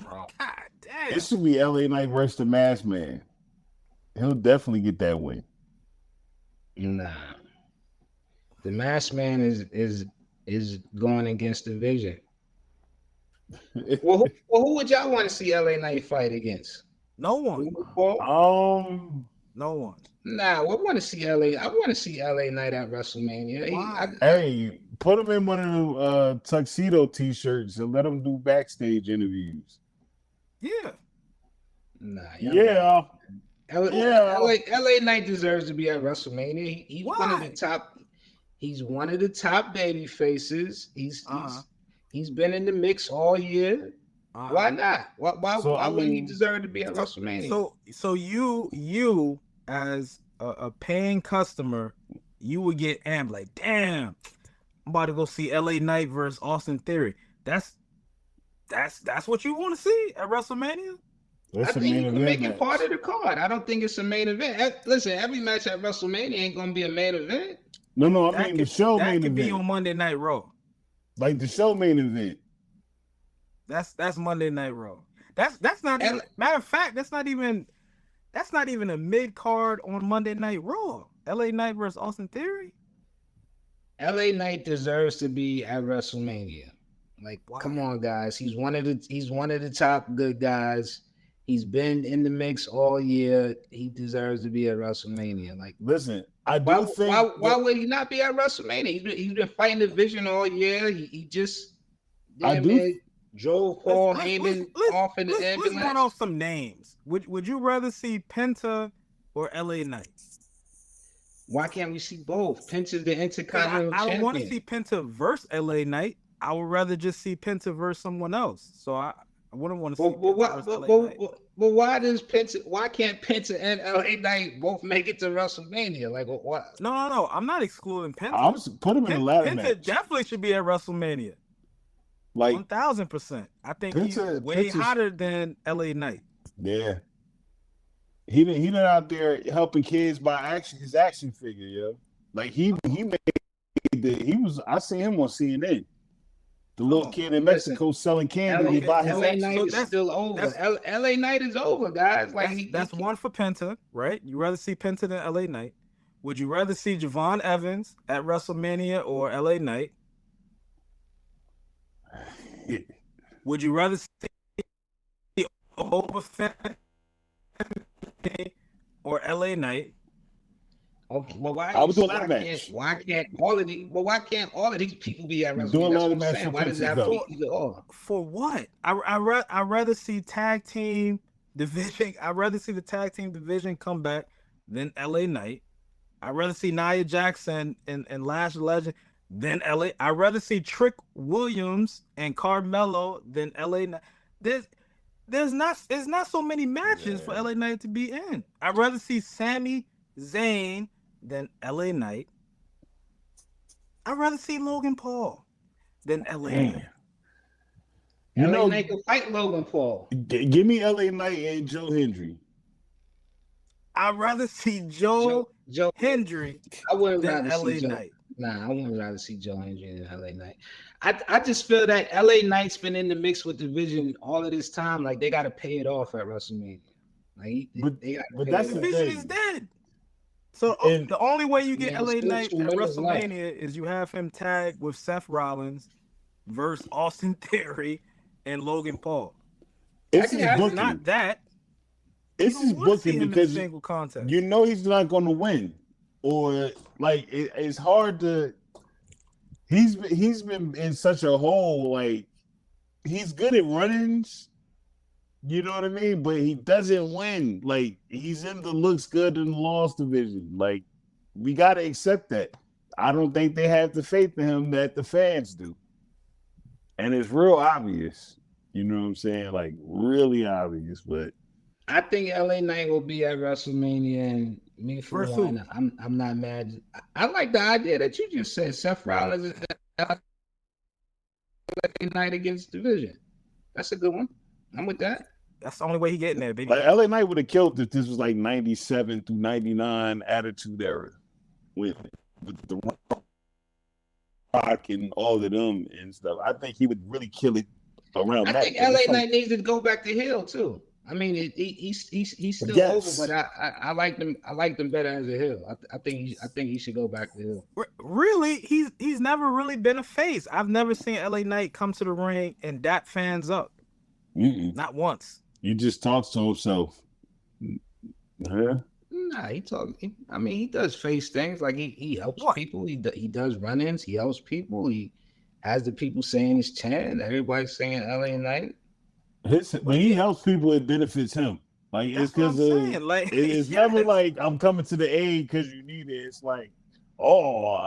God damn. It should be LA Knight versus the Masked Man. He'll definitely get that win. Nah. The Masked Man is going against the Vision. Well, who would y'all want to see LA Knight fight against? No one. No one. Nah, I want to see LA. I want to see LA Knight at WrestleMania. Hey, put him in one of them tuxedo t-shirts and let him do backstage interviews. Yeah. Nah. Yeah. LA Knight deserves to be at WrestleMania. He's one of the top. He's one of the top baby faces. He's been in the mix all year. Why not? Why wouldn't he deserve to be at WrestleMania? So you as a paying customer, you would get amped like, damn, I'm about to go see LA Knight versus Austin Theory. That's what you want to see at WrestleMania? I think you can make it part of the card. I don't think it's a main event. Listen, every match at WrestleMania ain't gonna be a main event. No, I mean the show main event. That could be on Monday Night Raw. Like the show main event. That's Monday Night Raw. That's not even, matter of fact, that's not even a mid card on Monday Night Raw. LA Knight versus Austin Theory. LA Knight deserves to be at WrestleMania. Like, come on, guys. He's one of the top good guys. He's been in the mix all year. He deserves to be at WrestleMania. Like, listen, why would he not be at WrestleMania? He's been fighting the Vision all year. He just drove Paul Heyman off in the ambulance. Let's run off some names. Would you rather see Penta or LA Knight? Why can't we see both? Penta's the Intercontinental Champion. I don't want to see Penta versus LA Knight. I would rather just see Penta versus someone else. So I wouldn't want to see Penta versus LA Knight. But why can't Penta and LA Knight both make it to WrestleMania? Like, what? No. I'm not excluding Penta. I'm put him in the ladder match. Penta definitely should be at WrestleMania. Like 1000%. I think he's way hotter than LA Knight. Yeah. He been out there helping kids buy his action figure, yo. Like he I seen him on CNN. The little kid in Mexico selling candy. LA Knight is still over. LA Knight is over, guys. Like that's one for Penta, right? You rather see Penta than LA Knight. Would you rather see Javon Evans at WrestleMania or LA Knight? Would you rather see Oba Femi or LA Knight? Oh, well, why can't all of these people be at WrestleMania? Why does that have to be all? For what? I rather see tag team division. I'd rather see the tag team division come back than LA Knight. I'd rather see Nia Jackson and Lash Legend than LA. I'd rather see Trick Williams and Carmelo than LA Knight. There's not so many matches for LA Knight to be in. I'd rather see Sami Zayn than LA Knight. I'd rather see Logan Paul than LA Knight. LA Knight can fight Logan Paul. Give me LA Knight and Joe Hendry. I'd rather see Joe Hendry than LA Knight. Nah, I wouldn't rather see Joe Hendry than LA Knight. I just feel that LA Knight's been in the mix with Division all of this time. Like, they got to pay it off at WrestleMania. Like, but that's the Division is dead. So the only way you get LA Knight at WrestleMania is you have him tag with Seth Rollins versus Austin Theory and Logan Paul. It's can his have If booking. not that, It's his booking him because in a single contest. you know he's not going to win, or like it's hard to. He's been in such a hole. Like he's good at run-ins, you know what I mean, but he doesn't win. Like he's in the looks good in the loss division. Like we got to accept that. I don't think they have the faith in him that the fans do, and it's real obvious. You know what I'm saying? Like really obvious, but. I think LA Knight will be at WrestleMania, and me for Versus one, I'm not mad. I like the idea that you just said. Seth Rollins is LA Knight against division. That's a good one. I'm with that. That's the only way he getting there, baby. Like LA Knight would have killed if this was like 97 through 99 Attitude Era with the Rock and all of them and stuff. I think he would really kill it around that. I think LA Knight needs to go back to heel too. I mean, he's still Yes. over, but I like them. I like them better as a heel. I think he should go back to heel. Really, he's never really been a face. I've never seen LA Knight come to the ring and dap fans up. Not once. He just talks to himself. Yeah. Nah, he does face things like he helps people. He does run-ins. He helps people. He has the people saying his chant. Everybody's saying LA Knight. When he helps people, it benefits him. Like it's because it's never like I'm coming to the aid because you need it. It's like, oh,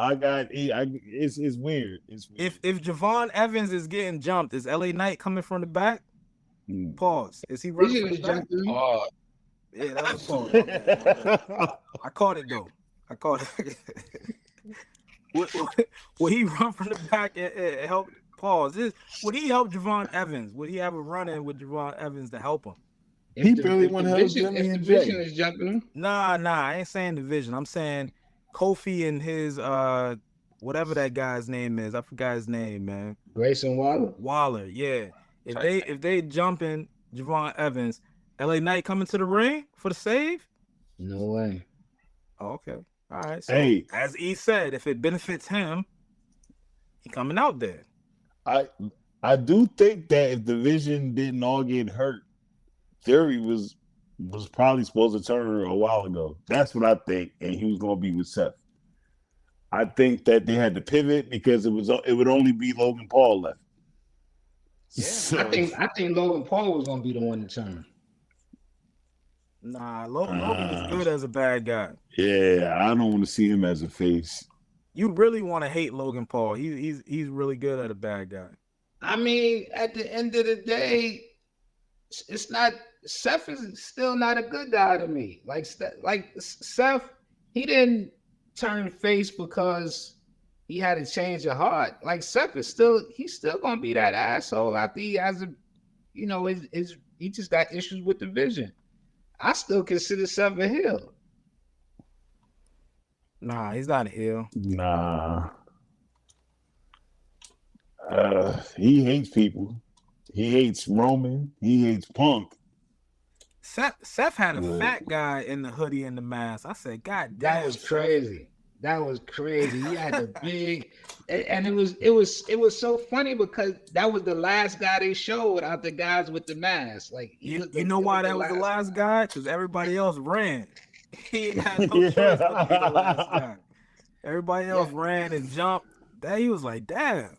it's weird. It's weird. If Javon Evans is getting jumped, is LA Knight coming from the back? Pause. Is he running from the back? Yeah, that was pause. I caught it though. I caught it. Would he run from the back and help? Pause. Would he help Javon Evans? Would he have a run-in with Javon Evans to help him? He really want to help Jimmy and Jey. Is jumping him. Nah. I ain't saying division. I'm saying Kofi and his whatever that guy's name is. I forgot his name, man. Grayson Waller. Waller, yeah. If they jumping Javon Evans, LA Knight coming to the ring for the save? No way. Oh, okay. All right. So as E said, if it benefits him, he coming out there. I do think that if the division didn't all get hurt, Theory was probably supposed to turn a while ago. That's what I think, and he was going to be with Seth. I think that they had to pivot because it would only be Logan Paul left. Yeah, so, I think Logan Paul was going to be the one to turn. Nah, Logan is good as a bad guy. Yeah, I don't want to see him as a face. You really want to hate Logan Paul. He's really good at a bad guy. I mean, at the end of the day, it's not. Seth is still not a good guy to me. Like Seth, he didn't turn face because he had a change of heart. Like Seth is he's still gonna be that asshole after he has he just got issues with the vision. I still consider Seth a heel. Nah, he's not a heel. Nah. He hates people. He hates Roman. He hates Punk. Seth had a fat guy in the hoodie and the mask. I said, God damn. That was crazy. That was crazy. He had the big, and it was so funny because that was the last guy they showed out the guys with the mask. Like you know why that was the last guy? Because everybody else ran. He had no choice but to be the last guy. Everybody else ran and jumped. That he was like, damn.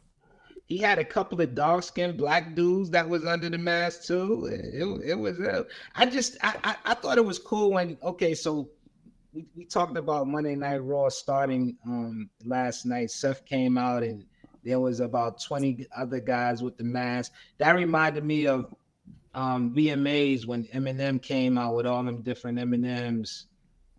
He had a couple of dark-skinned black dudes that was under the mask too. It was. I thought it was cool when. Okay, so we talked about Monday Night Raw starting last night. Seth came out and there was about 20 other guys with the mask. That reminded me of VMAs when Eminem came out with all them different Eminems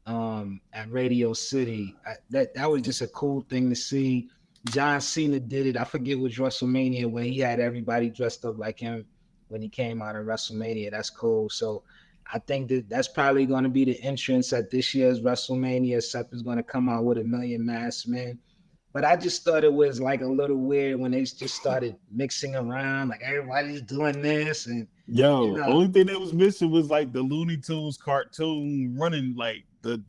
at Radio City. That was just a cool thing to see. John Cena did it. I forget which WrestleMania where he had everybody dressed up like him when he came out of WrestleMania. That's cool. So I think that's probably going to be the entrance at this year's WrestleMania. Seth is going to come out with 1 million masks, man. But I just thought it was like a little weird when they just started mixing around. Like everybody's doing this. And only thing that was missing was like the Looney Tunes cartoon running, like the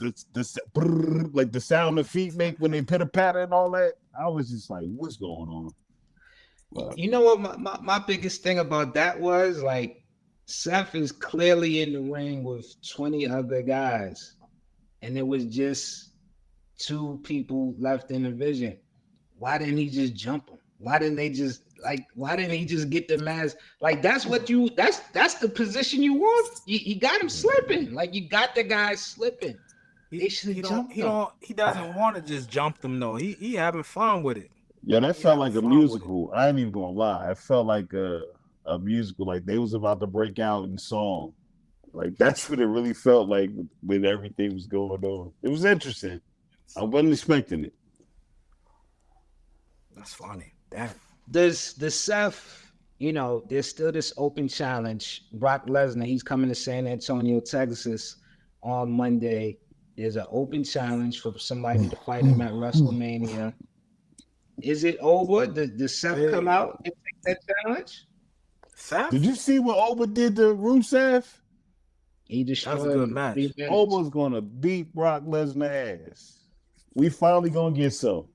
like the sound the feet make when they pitter patter and all that. I was just like, what's going on? You know what my biggest thing about that was? Like, Seth is clearly in the ring with 20 other guys, and it was just two people left in the division. Why didn't he just jump him? Why didn't he just get the mask? Like, that's the position you want. You got him slipping. Like, you got the guy slipping. They should have jumped him. He doesn't want to just jump them though. He having fun with it. Yeah, that felt like a musical. I ain't even gonna lie. It felt like a musical. Like they was about to break out in song. Like that's what it really felt like when everything was going on. It was interesting. I wasn't expecting it. That's funny. Damn. There's the Seth, there's still this open challenge. Brock Lesnar, he's coming to San Antonio, Texas on Monday. There's an open challenge for somebody to fight him at WrestleMania. Is it over? Did Seth come out and take that challenge? Seth? Did you see what Oba did to Rusev? He destroyed. That's a good match. Oba's gonna beat Brock Lesnar ass. We finally gonna get some.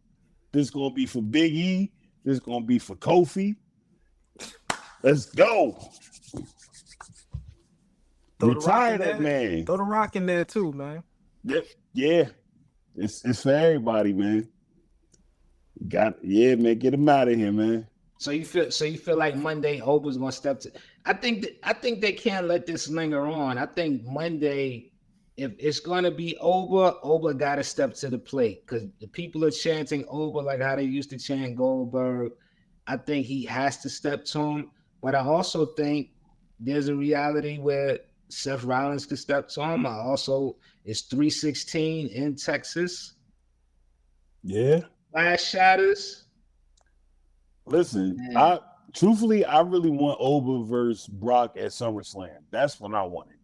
This is gonna be for Big E. This is gonna be for Kofi. Let's go. Retire that man. Throw the Rock in there too, man. Yep. Yeah. It's for everybody, man. Man, get him out of here, man. So you feel like Monday Oba's gonna step to. I think they can't let this linger on. I think Monday, if it's gonna be Oba gotta step to the plate because the people are chanting Oba like how they used to chant Goldberg. I think he has to step to him, but I also think there's a reality where Seth Rollins could step to him. It's 316 in Texas. Yeah. Last shatters. Listen, I really want Oba versus Brock at SummerSlam. That's what I wanted.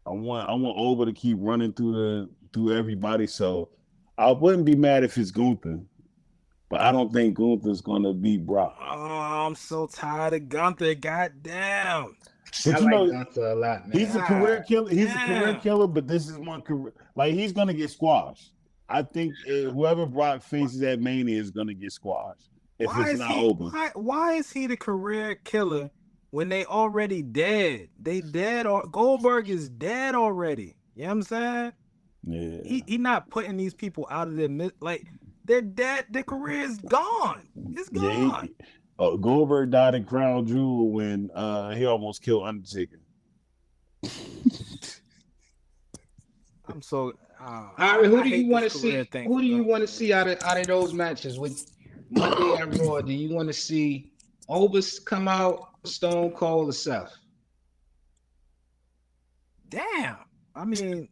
I want Oba to keep running through everybody. So I wouldn't be mad if it's Gunther, but I don't think Gunther's gonna beat Brock. Oh, I'm so tired of Gunther. Goddamn. But I like Gunther a lot, man. He's a career killer. He's a career killer, but this is one career. Like he's gonna get squashed. I think whoever Brock faces at Mania is gonna get squashed if it's not Oba. Why is he the career killer when they already dead? They dead, or Goldberg is dead already. You know what I'm saying? Yeah. He not putting these people out of their like they're dead. Their career is gone. It's gone. Yeah, Goldberg died in Crown Jewel when he almost killed Undertaker. I'm so. All right, who do you want to see? Who do you want to see out of those matches with Monday at Raw? Do you want to see Oba come out, Stone Cold, or Seth? Damn. I mean,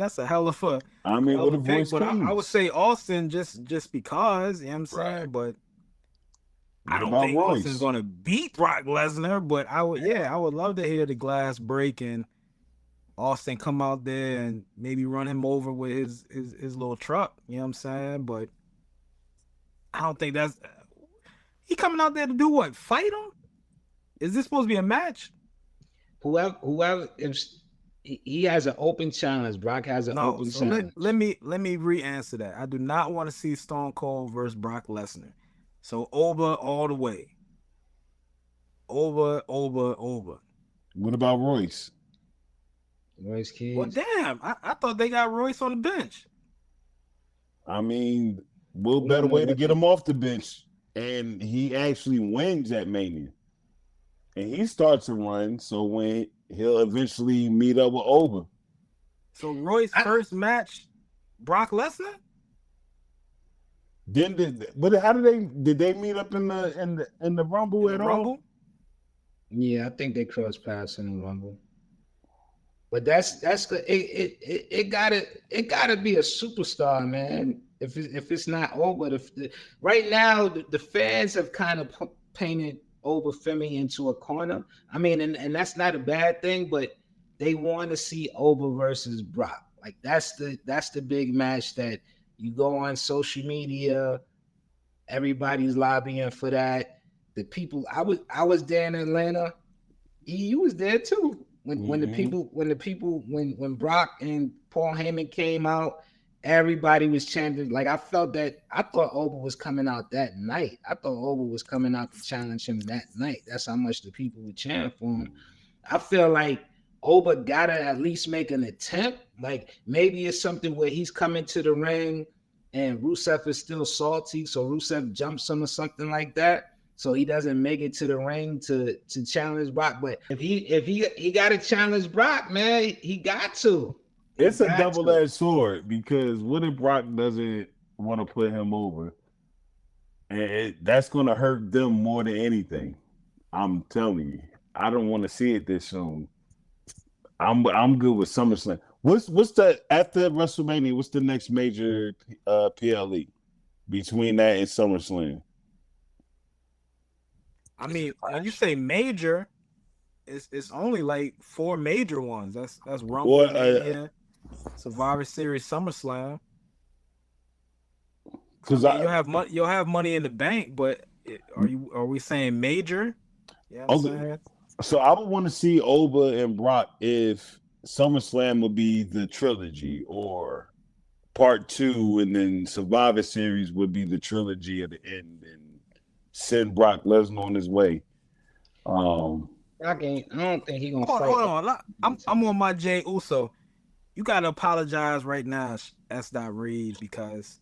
that's a hell of a. What a voice. But I would say Austin just because, you know what I'm saying? Right. But I don't think Austin's going to beat Brock Lesnar. But I would love to hear the glass break and Austin come out there and maybe run him over with his little truck. You know what I'm saying? But I don't think that's. He coming out there to do what? Fight him? Is this supposed to be a match? Whoever, if he has an open challenge, Brock has an open challenge. Let me re-answer that. I do not want to see Stone Cold versus Brock Lesnar. So Oba all the way. Oba. What about Royce? Royce Keys. Well, damn! I thought they got Royce on the bench. I mean, what better way to get him off the bench? And he actually wins at Mania. And he starts to run, so when he'll eventually meet up with Oba. So Roy's first match, Brock Lesnar? But how did they meet up in the Rumble at all? Yeah, I think they crossed paths in the Rumble. But that's the it gotta be a superstar, man. If it's not Oba, right now the fans have kind of painted Oba Femi into a corner. I mean, and that's not a bad thing, but they want to see Oba versus Brock. Like that's the big match that you go on social media, everybody's lobbying for that. The people, I was there in Atlanta. You was there too when Brock and Paul Heyman came out everybody was chanting. Like I felt that I thought Oba was coming out that night. I thought Oba was coming out to challenge him that night. That's how much the people were chanting for him. I feel like Oba gotta at least make an attempt. Like maybe it's something where he's coming to the ring and Rusev is still salty, so Rusev jumps him or something like that. So he doesn't make it to the ring to challenge Brock. But if he got to challenge Brock, man, he got to. It's a double-edged sword because what if Brock doesn't want to put him over? And that's going to hurt them more than anything. I'm telling you. I don't want to see it this soon. I'm good with SummerSlam. What's the after WrestleMania? What's the next major PLE between that and SummerSlam? I mean, when you say major, it's only like 4 major ones. That's Rumble, Survivor Series, SummerSlam. Because you'll have money in the bank, but are we saying major? Yeah, so I would want to see Oba and Brock if SummerSlam would be the trilogy or part 2, and then Survivor Series would be the trilogy at the end, and send Brock Lesnar on his way. I don't think he's gonna fight. Hold on. I'm on my Jey Uso. You gotta apologize right now, S. Reed, because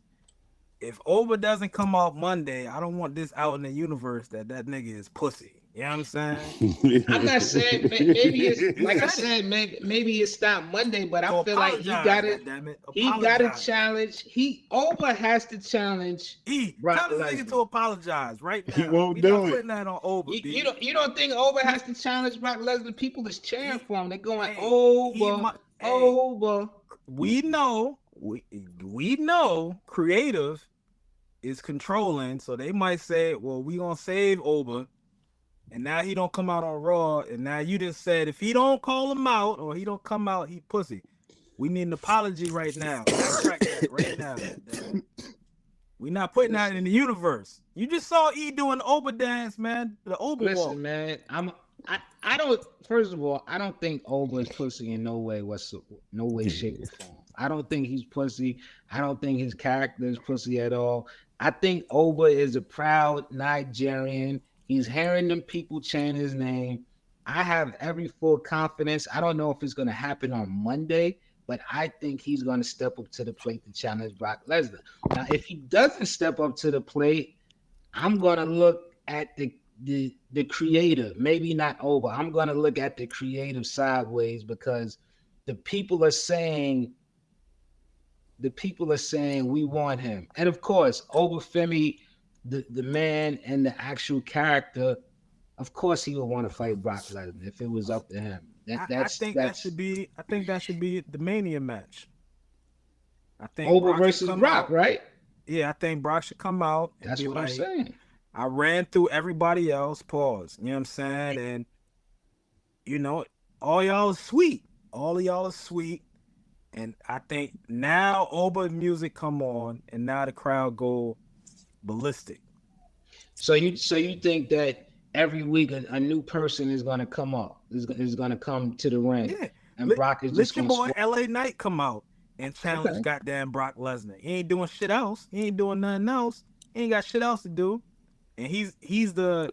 if Oba doesn't come off Monday, I don't want this out in the universe that nigga is pussy. You know what I'm saying? I'm not saying maybe it's like I said, maybe it's not Monday, but I feel like he gotta challenge. Oba has to challenge. Tell this nigga to apologize right now. He won't do it. Putting that on Oba. You don't think Oba has to challenge Brock Lesnar? People is cheering for him. They're going Oba. We know creative is controlling, so they might say, well, we gonna save Oba. And now he don't come out on Raw, and now you just said if he don't call him out or he don't come out, he pussy. We need an apology right now. Right now. We not putting that in the universe. You just saw E doing the Oba dance, man. The Oba walk. Listen, man. I don't. First of all, I don't think Oba is pussy in no way, shape, or form. I don't think he's pussy. I don't think his character is pussy at all. I think Oba is a proud Nigerian. He's hearing them people chant his name. I have every full confidence. I don't know if it's going to happen on Monday, but I think he's going to step up to the plate to challenge Brock Lesnar. Now, if he doesn't step up to the plate, I'm going to look at the creator, maybe not Oba. I'm going to look at the creative sideways because the people are saying we want him. And of course, Oba Femi, the man and the actual character, of course he would want to fight Brock Lesnar if it was up to him. I think that should be the Mania match. I think Oba versus Brock, right? Yeah, I think Brock should come out. That's what I'm saying. I ran through everybody else. Pause. You know what I'm saying? And all y'all is sweet. All of y'all is sweet. And I think now Oba music come on, and now the crowd go ballistic. So you think that every week a new person is gonna come up, is gonna come to the ring, and Brock is just gonna your boy LA Knight come out and challenge goddamn Brock Lesnar. He ain't doing shit else. He ain't doing nothing else. He ain't got shit else to do, and he's the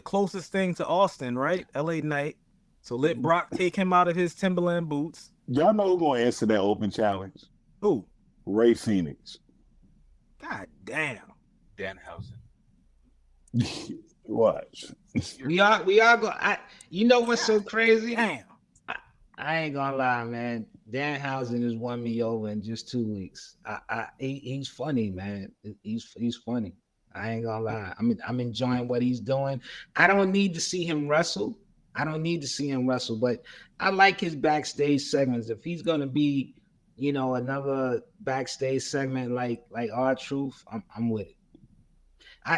closest thing to Austin, right? LA Knight. So let Brock take him out of his Timberland boots. Y'all know who's gonna answer that open challenge? Who? Ray Phoenix. God damn. Danhausen. Watch. We are going. You know what's so crazy? Damn. I ain't gonna lie, man. Danhausen has won me over in just 2 weeks. He's funny, man. He's funny. I ain't gonna lie. I'm enjoying what he's doing. I don't need to see him wrestle. But I like his backstage segments. If he's gonna be, another backstage segment like R-Truth, I'm with it.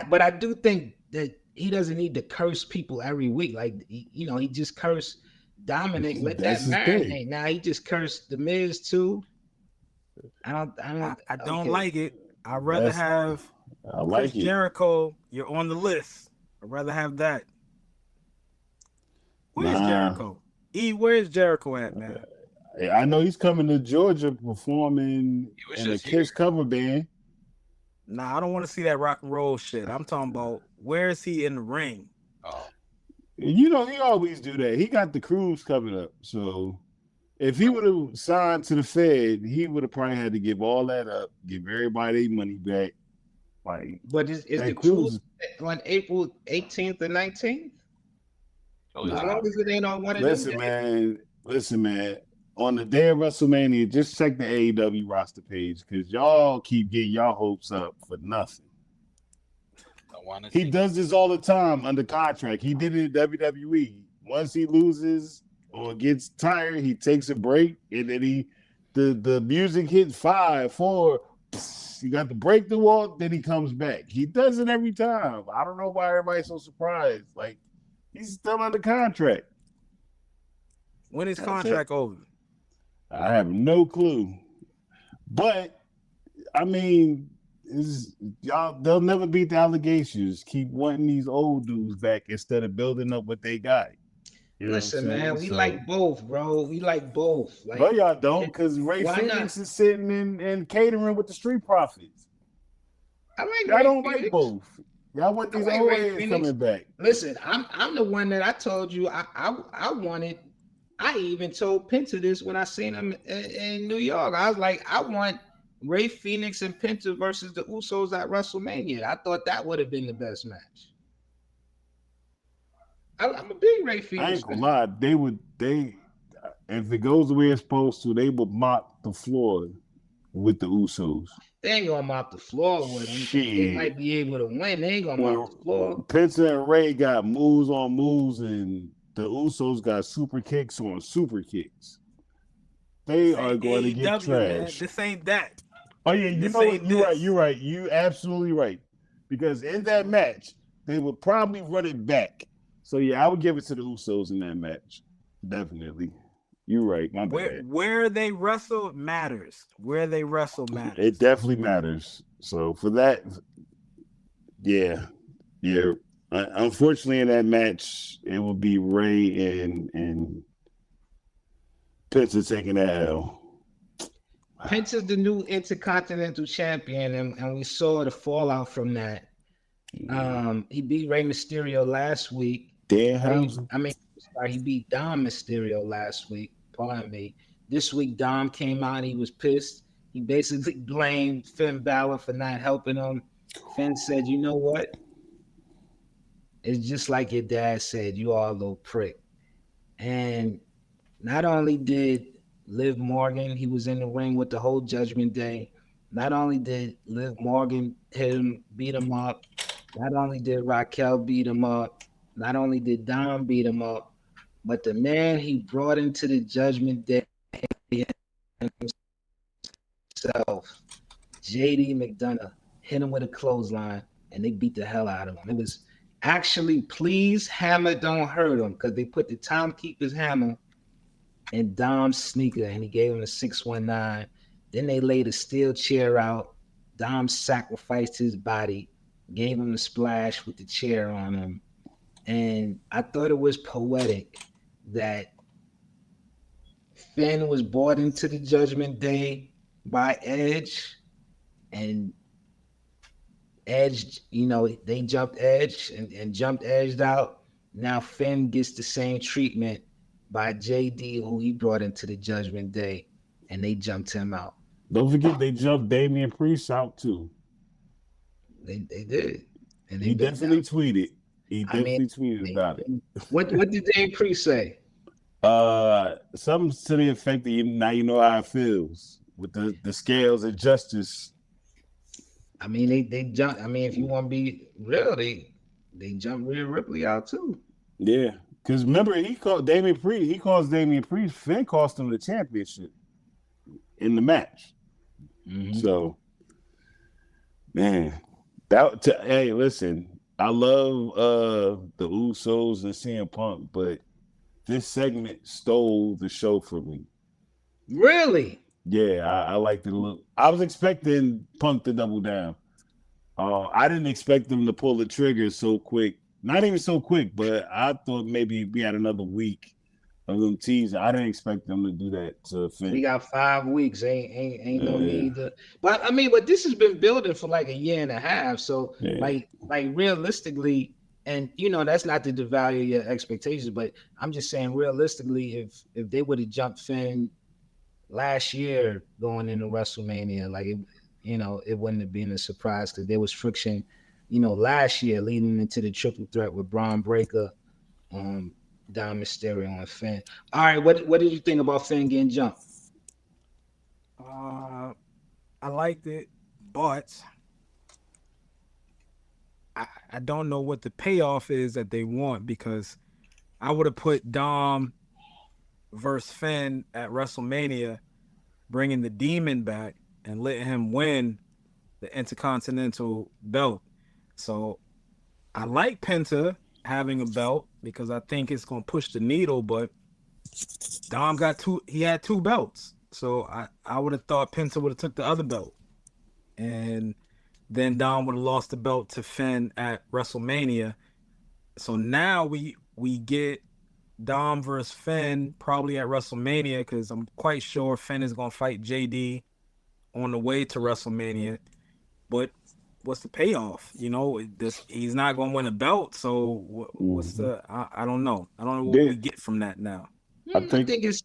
But I do think that he doesn't need to curse people every week. Like, he just cursed Dominik. Let that marinate. Now he just cursed The Miz too. I don't like it. I'd rather have Chris Jericho. You're on the list. I'd rather have that. Where's Jericho? Where's Jericho at, man? I know he's coming to Georgia performing He was in a just Kiss here. cover band. Nah, I don't want to see that rock and roll shit. I'm talking about where is he in the ring? Oh, You know, he always do that. He got the cruise coming up. So if he would have signed to the Fed, he would have probably had to give all that up, give everybody their money back. Like, But is that the cruise. cruise on April 18th or 19th? oh, As yeah. long as it ain't on one of them Listen, days. man. On the day of WrestleMania, just check the AEW roster page because y'all keep getting y'all hopes up for nothing. I want to He see. does this all the time under contract. He did it in WWE. Once he loses or gets tired, he takes a break, and then the music hits 5, 4. You got to break the wall, then he comes back. He does it every time. I don't know why everybody's so surprised. Like, he's still under contract. When is That's contract over? I have no clue. But I mean, y'all, they'll never beat the allegations. Keep wanting these old dudes back instead of building up what they got. You know Listen, what I'm saying? man, we like both, bro. We like both. Like, But y'all don't, because Ray why Phoenix not? is sitting in catering with the Street Profits. I like Y'all Ray don't Phoenix. like both. Y'all want I these like old Ray heads Phoenix. coming back. Listen, I'm the one that I told you I wanted. I even told Penta this when I seen him in New York. I was like, I want Ray Phoenix and Penta versus the Usos at WrestleMania. I thought that would have been the best match. I'm a big Ray I Phoenix ain't gonna fan. lie. If it goes the way it's supposed to, they would mop the floor with the Usos. They ain't gonna mop the floor with them. They Shit. might be able to win. They ain't gonna When mop the floor. Penta and Ray got moves on moves, and the Usos got super kicks on super kicks, they This are ain't going to get AEW, man. trashed. This ain't that. Oh yeah, you This know what? ain't this. You're right. You absolutely right. Because in that match, they would probably run it back. So yeah, I would give it to the Usos in that match. Definitely. You're right. My bad. Where they wrestle matters. Where they wrestle matters. It definitely matters. So for that, yeah. Unfortunately, in that match, it will be Ray and Penta taking that L. Penta's the new Intercontinental Champion, and we saw the fallout from that. He beat Rey Mysterio last week. He beat Dom Mysterio last week. Pardon me. This week, Dom came out. He was pissed. He basically blamed Finn Balor for not helping him. Finn said, "You know what? It's just like your dad said. You are a little prick." And not only did Liv Morgan, he was in the ring with the whole Judgment Day. Not only did Liv Morgan hit him, beat him up. Not only did Raquel beat him up. Not only did Dom beat him up, but the man he brought into the Judgment Day himself, JD McDonough, hit him with a clothesline, and they beat the hell out of him. It was actually, please, hammer don't hurt him, because they put the timekeeper's hammer in Dom's sneaker, and he gave him a 619. Then they laid a steel chair out. Dom sacrificed his body, gave him a splash with the chair on him. And I thought it was poetic that Finn was brought into the Judgment Day by Edge, and Edge, they jumped Edge and jumped Edge out. Now Finn gets the same treatment by JD, who he brought into the Judgment Day, and they jumped him out. Don't forget they jumped Damian Priest out too. They did. And he definitely tweeted. He definitely tweeted about it. What did Damian Priest say? Something to the effect that now you know how it feels with the scales of justice. I mean, they jumped. I mean, if you want to be real, they jumped Rhea Ripley out too. Yeah, because remember he called Damian Priest. He calls Damian Priest. Finn cost him the championship in the match. Mm-hmm. So, man, hey, listen. I love the Usos and CM Punk, but this segment stole the show for me. Really? Yeah, I liked it a little. I was expecting Punk to double down. I didn't expect them to pull the trigger so quick. Not even so quick, but I thought maybe we had another week of them teasing. I didn't expect them to do that to Finn. We got 5 weeks. Ain't no need to. But I mean, but this has been building for like a year and a half. So like realistically, and that's not to devalue your expectations, but I'm just saying realistically, if they would have jumped Finn last year going into WrestleMania, like it wouldn't have been a surprise because there was friction, last year leading into the triple threat with Braun Breaker, Dom Mysterio and Finn. All right, what did you think about Finn getting jumped? I liked it, but I don't know what the payoff is that they want, because I would have put Dom versus Finn at WrestleMania, bringing the Demon back and letting him win the Intercontinental belt. So I like Penta having a belt because I think it's going to push the needle, but Dom had 2 belts. So I would have thought Penta would have took the other belt. And then Dom would have lost the belt to Finn at WrestleMania. So now we get Dom versus Finn probably at WrestleMania, because I'm quite sure Finn is going to fight JD on the way to WrestleMania. But what's the payoff? He's not going to win a belt. So what's I don't know. I don't know what we get from that now. I think it's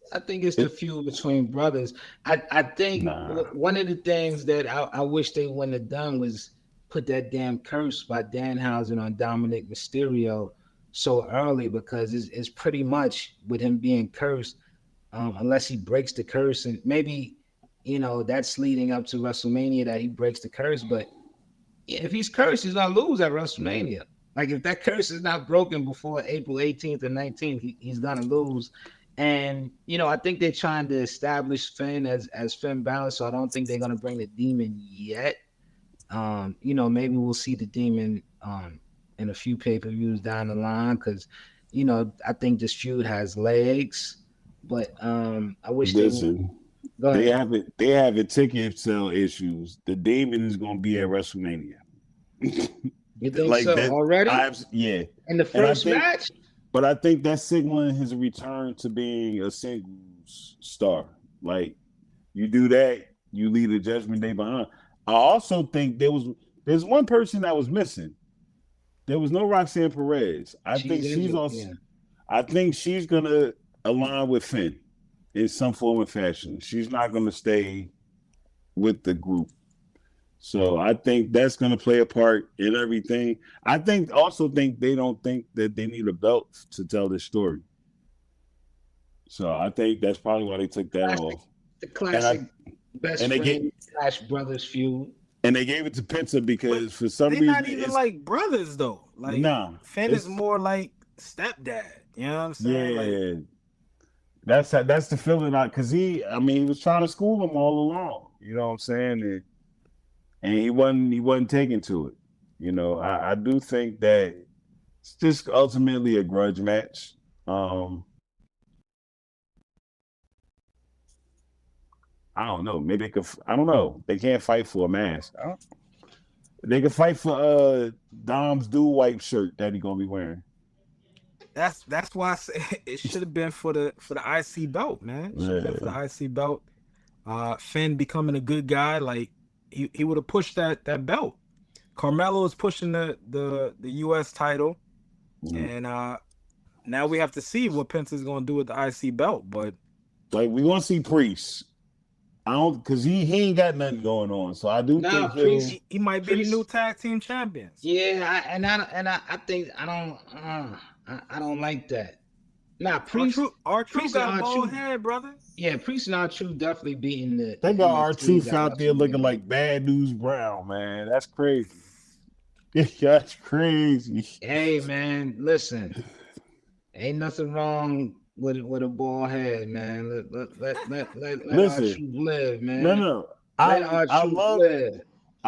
the feud between brothers. I think one of the things that I wish they wouldn't have done was put that damn curse by Danhausen on Dominik Mysterio so early, because it's pretty much with him being cursed, unless he breaks the curse, and maybe that's leading up to WrestleMania that he breaks the curse. But if he's cursed, he's gonna lose at WrestleMania. Like if that curse is not broken before April 18th or 19th, he's gonna lose. And I think they're trying to establish Finn as Finn Balor, so I don't think they're gonna bring the Demon yet. Maybe we'll see the Demon in a few pay-per-views down the line, because I think this feud has legs. But I wish they have ticket sale issues. The Demon is gonna be at WrestleMania. You think so already? Yeah. In the first match? But I think that's signaling his return to being a singles star. Like, you do that, you leave the Judgment Day behind. I also think there's one person that was missing. There was no Roxanne Perez. I think she's gonna align with Finn in some form of fashion. She's not gonna stay with the group. So I think that's going to play a part in everything. I also think they don't think that they need a belt to tell this story. So I think that's probably why they took that off. The classic best friend / brothers feud. And they gave it to Penta because for some reason they're not even like brothers though. Like Finn is more like stepdad. You know what I'm saying? Yeah. That's the feeling because he was trying to school him all along. You know what I'm saying? And he wasn't taken to it. I do think that it's just ultimately a grudge match. I don't know. Maybe they could. I don't know. They can't fight for a mask. They could fight for Dom's dual wipe shirt that he's gonna be wearing. That's why I say it should have been for the IC belt, man. It should have been for the IC belt. Finn becoming a good guy, like. He would have pushed that belt. Carmelo is pushing the US title, and now we have to see what Penta's going to do with the IC belt. But like we want to see Priest. I don't, because he ain't got nothing going on. So I do think he might be the new tag team champions. Yeah, I think I don't like that. Nah, Priest. R-Truth got a bald head, brother. Yeah, Priest and R-Truth definitely beating the. They got R-Truth out there looking like Bad News Brown, man. That's crazy. That's crazy. Hey, man, listen. Ain't nothing wrong with a bald head, man. Let R-Truth live, man. No. I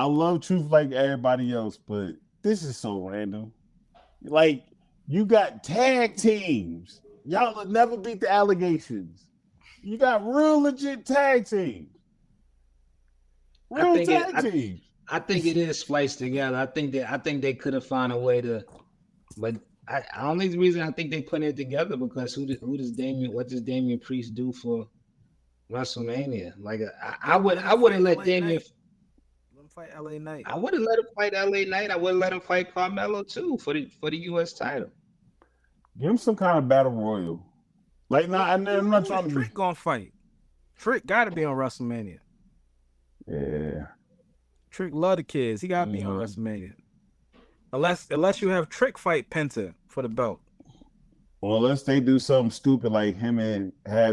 love Truth like everybody else, but this is so random. Like, you got tag teams. Y'all will never beat the Allegations. You got real legit tag teams. Teams. I think it is spliced together. I think they could have found a way to, but only reason I think they put it together because what does Damian Priest do for WrestleMania? Like I wouldn't let Damian. Let him fight LA Knight. I wouldn't let him fight LA Knight. I wouldn't let him fight Carmelo too for the US title. Give him some kind of battle royal. Like, I'm not trying to be. Trick gonna fight. Trick got to be on WrestleMania. Yeah. Trick love the kids. He got to be on WrestleMania. Unless you have Trick fight Penta for the belt. Well, unless they do something stupid like have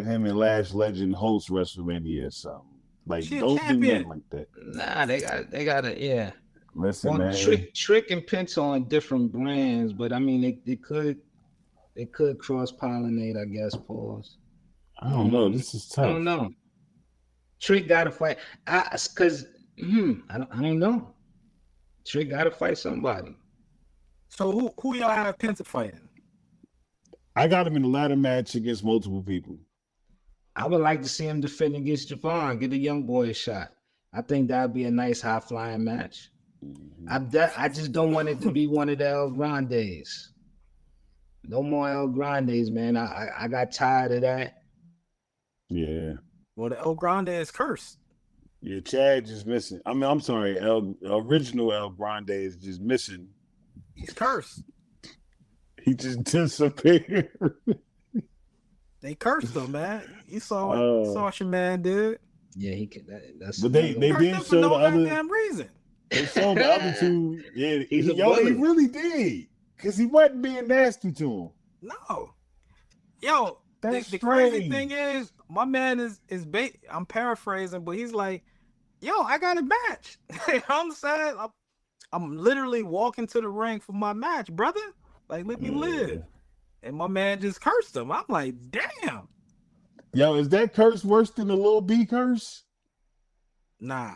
him and Lash Legend host WrestleMania or something. Like, don't do nothing like that. Nah, they gotta, yeah. Listen, man. Trick and Penta on different brands, but I mean, they could cross pollinate, I guess. Pause. I don't know. This is tough. I don't know. Trick got to fight. I don't know. Trick got to fight somebody. So who y'all have Penta fighting? I got him in a ladder match against multiple people. I would like to see him defend against Javon, get the young boy a shot. I think that'd be a nice high flying match. I just don't want it to be one of the El Grandes. No more El Grandes, man. I got tired of that. Yeah. Well, the El Grande is cursed. Yeah, Chad just missing. I mean, I'm sorry, original El Grande is just missing. He's cursed. He just disappeared. They cursed him, man. You saw what your man did. Yeah, he could. That's. But they did show the other goddamn reason. They showed the other two. Yeah, he really did because he wasn't being nasty to him. No, yo, the crazy thing is, my man is I'm paraphrasing, but he's like, yo, I got a match. You know what I'm saying? I'm literally walking to the ring for my match, brother. Like, let me live. And my man just cursed him. I'm like, damn. Yo, is that curse worse than the Lil B curse? Nah.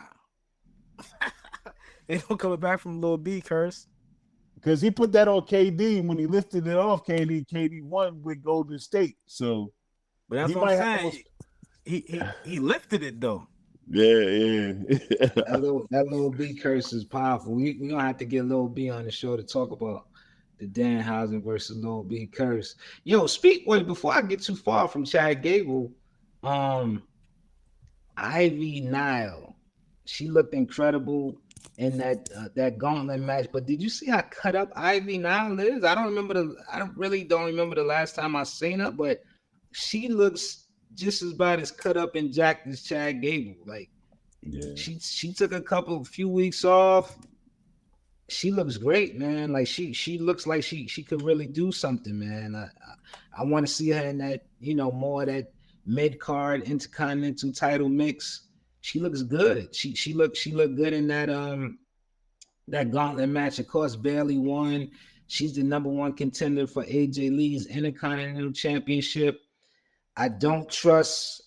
They don't come back from Lil B curse. Because he put that on KD. When he lifted it off KD won with Golden State. So, but that's what I'm saying. He lifted it though. Yeah. that little B curse is powerful. We gonna have to get Lil B on the show to talk about the Danhausen versus Lil B curse. Yo, before I get too far from Chad Gable, Ivy Nile, she looked incredible in that gauntlet match. But did you see how cut up Ivy Nile is? I really don't remember the last time I seen her, but she looks just as about as cut up and jacked as Chad Gable. Like, yeah. She took a few weeks off. She looks great, man. Like she looks like she could really do something, man. I want to see her in that, more of that mid-card intercontinental title mix. She looks good. She looked good in that gauntlet match. Of course, Bayley won. She's the number one contender for AJ Lee's Intercontinental Championship. I don't trust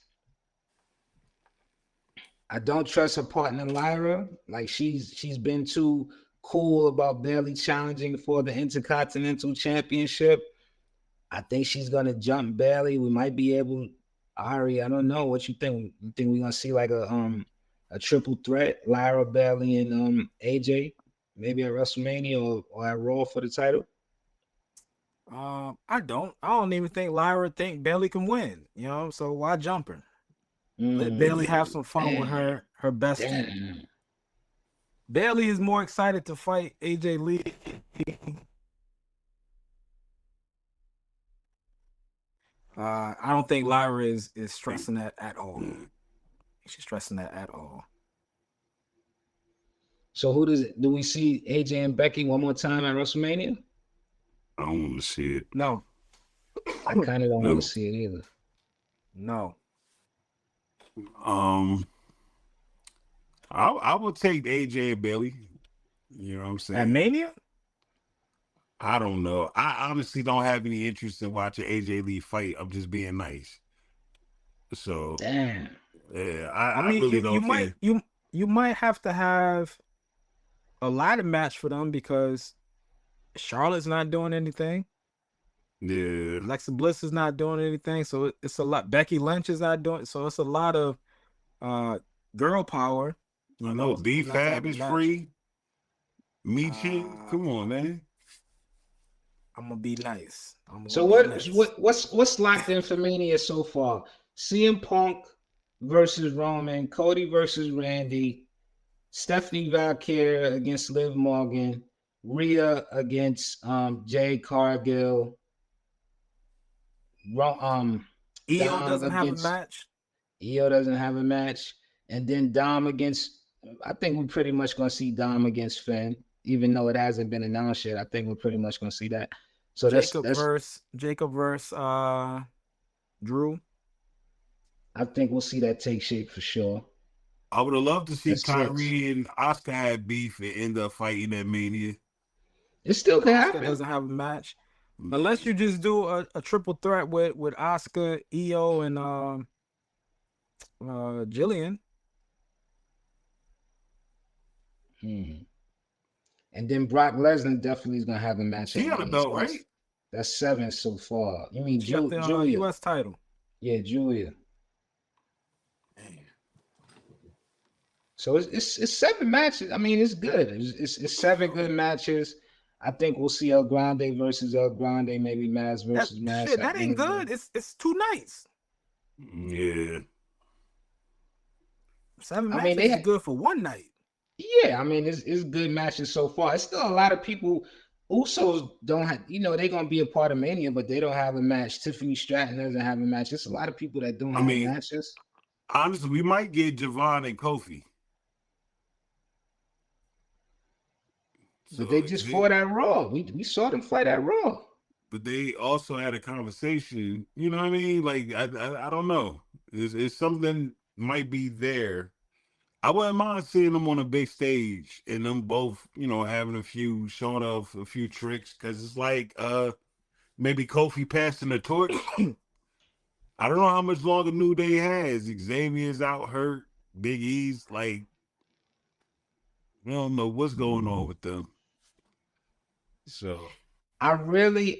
her partner Lyra. Like, she's been too cool about Bayley challenging for the Intercontinental Championship. I think she's gonna jump Bayley. We might be able, Ari, I don't know what you think. You think we're gonna see like a triple threat, Lyra, Bayley, and AJ, maybe at WrestleMania or at Raw for the title? I don't even think Lyra think Bayley can win, so why jump her? Let Bayley have some fun with her best. Bayley is more excited to fight AJ Lee. I don't think Lyra is stressing that at all. She's stressing that at all. So do we see AJ and Becky one more time at WrestleMania? I don't want to see it. No. I kind of don't want to see it either. No. I would take AJ and Bayley. You know what I'm saying? At Mania? I don't know. I honestly don't have any interest in watching AJ Lee fight. I'm just being nice. So damn. Yeah, I mean, really don't care. You might have to have a ladder match for them because Charlotte's not doing anything. Yeah. Alexa Bliss is not doing anything. So it's a lot. Becky Lynch is not doing. So it's a lot of girl power. I know. B-Fab is free. Meechie. Come on, man. I'm gonna be nice. So what's locked in for Mania so far? CM Punk versus Roman, Cody versus Randy, Stephanie Valkyrie against Liv Morgan, Rhea against Jade Cargill, EO Dom doesn't have a against match. EO doesn't have a match, and then Dom against. I think we're pretty much gonna see Dom against Finn, even though it hasn't been announced yet. I think we're pretty much gonna see that. So Jacob that's versus Drew. I think we'll see that take shape for sure. I would have loved to see That's Kyrie and Oscar have beef and end up fighting at Mania. It still can Oscar happen. doesn't have a match. Unless you just do a triple threat with Oscar, EO, and Jillian. And then Brock Lesnar definitely is gonna have a match. She got a belt, right? That's 7 so far. You mean She got the Julia? U.S. title. Yeah, Julia. So it's 7 matches. I mean, it's good. It's 7 good matches. I think we'll see El Grande versus El Grande, maybe Maz versus Maz. Shit, that ain't good. It's 2 nights. Yeah. 7 matches is good for 1 night. Yeah, I mean, it's good matches so far. It's still a lot of people. Usos don't have, they're gonna be a part of Mania, but they don't have a match. Tiffany Stratton doesn't have a match. There's a lot of people that don't have matches. Honestly, we might get Javon and Kofi. But they just fought at Raw. We saw them fight at Raw. But they also had a conversation. You know what I mean? Like I don't know. It's something might be there. I wouldn't mind seeing them on a big stage and them both, having showing off a few tricks, because it's like maybe Kofi passing the torch. I don't know how much longer New Day has. Xavier's out hurt. Big E's like, we don't know what's going on with them. So I really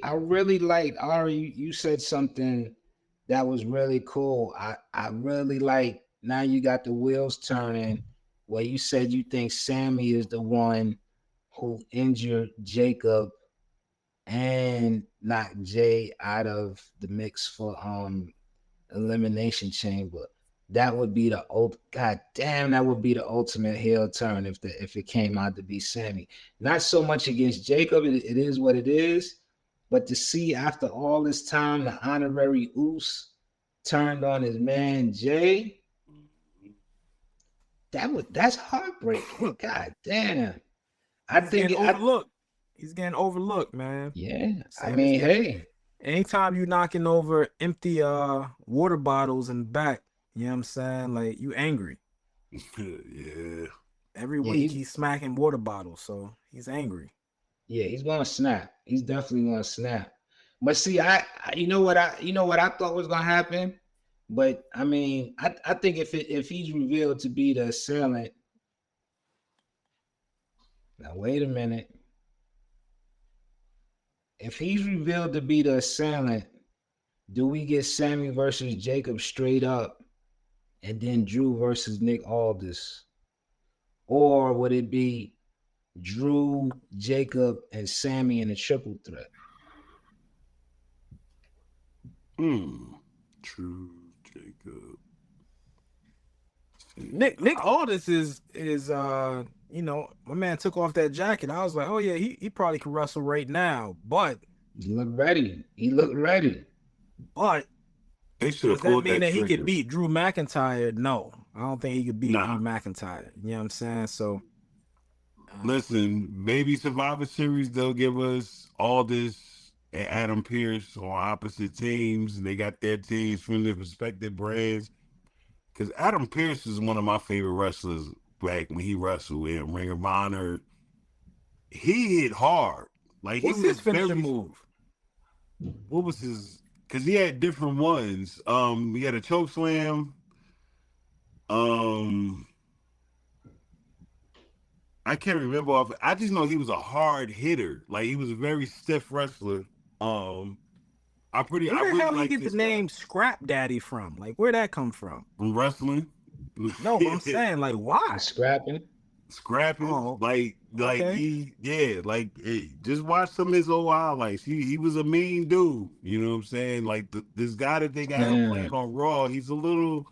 liked Ari. You said something that was really cool. I really like. Now you got the wheels turning where you said you think Sammy is the one who injured Jacob and knocked Jay out of the mix for Elimination Chamber. That would be that would be the ultimate heel turn if it came out to be Sammy. Not so much against Jacob, it is what it is, but to see after all this time the honorary Uso turned on his man Jay. That's heartbreaking. God damn. He's getting overlooked, man. Yeah. I mean, hey. Anytime you knocking over empty water bottles in the back, you know what I'm saying? Like, you angry. Yeah. Every week he's smacking water bottles, so he's angry. Yeah, he's gonna snap. He's definitely gonna snap. But see, you know what I thought was gonna happen? But I mean, I think if he's revealed to be the assailant, now wait a minute. If he's revealed to be the assailant, do we get Sammy versus Jacob straight up, and then Drew versus Nick Aldis, or would it be Drew, Jacob, and Sammy in a triple threat? True. Jacob. Nick Aldis is my man took off that jacket. I was like, oh yeah, he probably could wrestle right now, but he looked ready. But they does that mean that he could beat Drew McIntyre? No, I don't think he could beat Drew McIntyre. You know what I'm saying? So listen, maybe Survivor Series they'll give us Aldis and Adam Pearce on opposite teams, and they got their teams from their respective brands. Because Adam Pearce is one of my favorite wrestlers back when he wrestled in Ring of Honor. He hit hard. Like, what's his finisher move? What was his? Because he had different ones. He had a choke slam. I can't remember. I just know he was a hard hitter. Like, he was a very stiff wrestler. Where the hell did he get the name Scrap Daddy from? Like, where'd that come from? From wrestling? No, but I'm saying, like, why? Scrapping. scrapping. Oh, Like okay. just watch some of his old highlights. He was a mean dude. You know what I'm saying? Like this guy that they got Yeah. playing on Raw, he's a little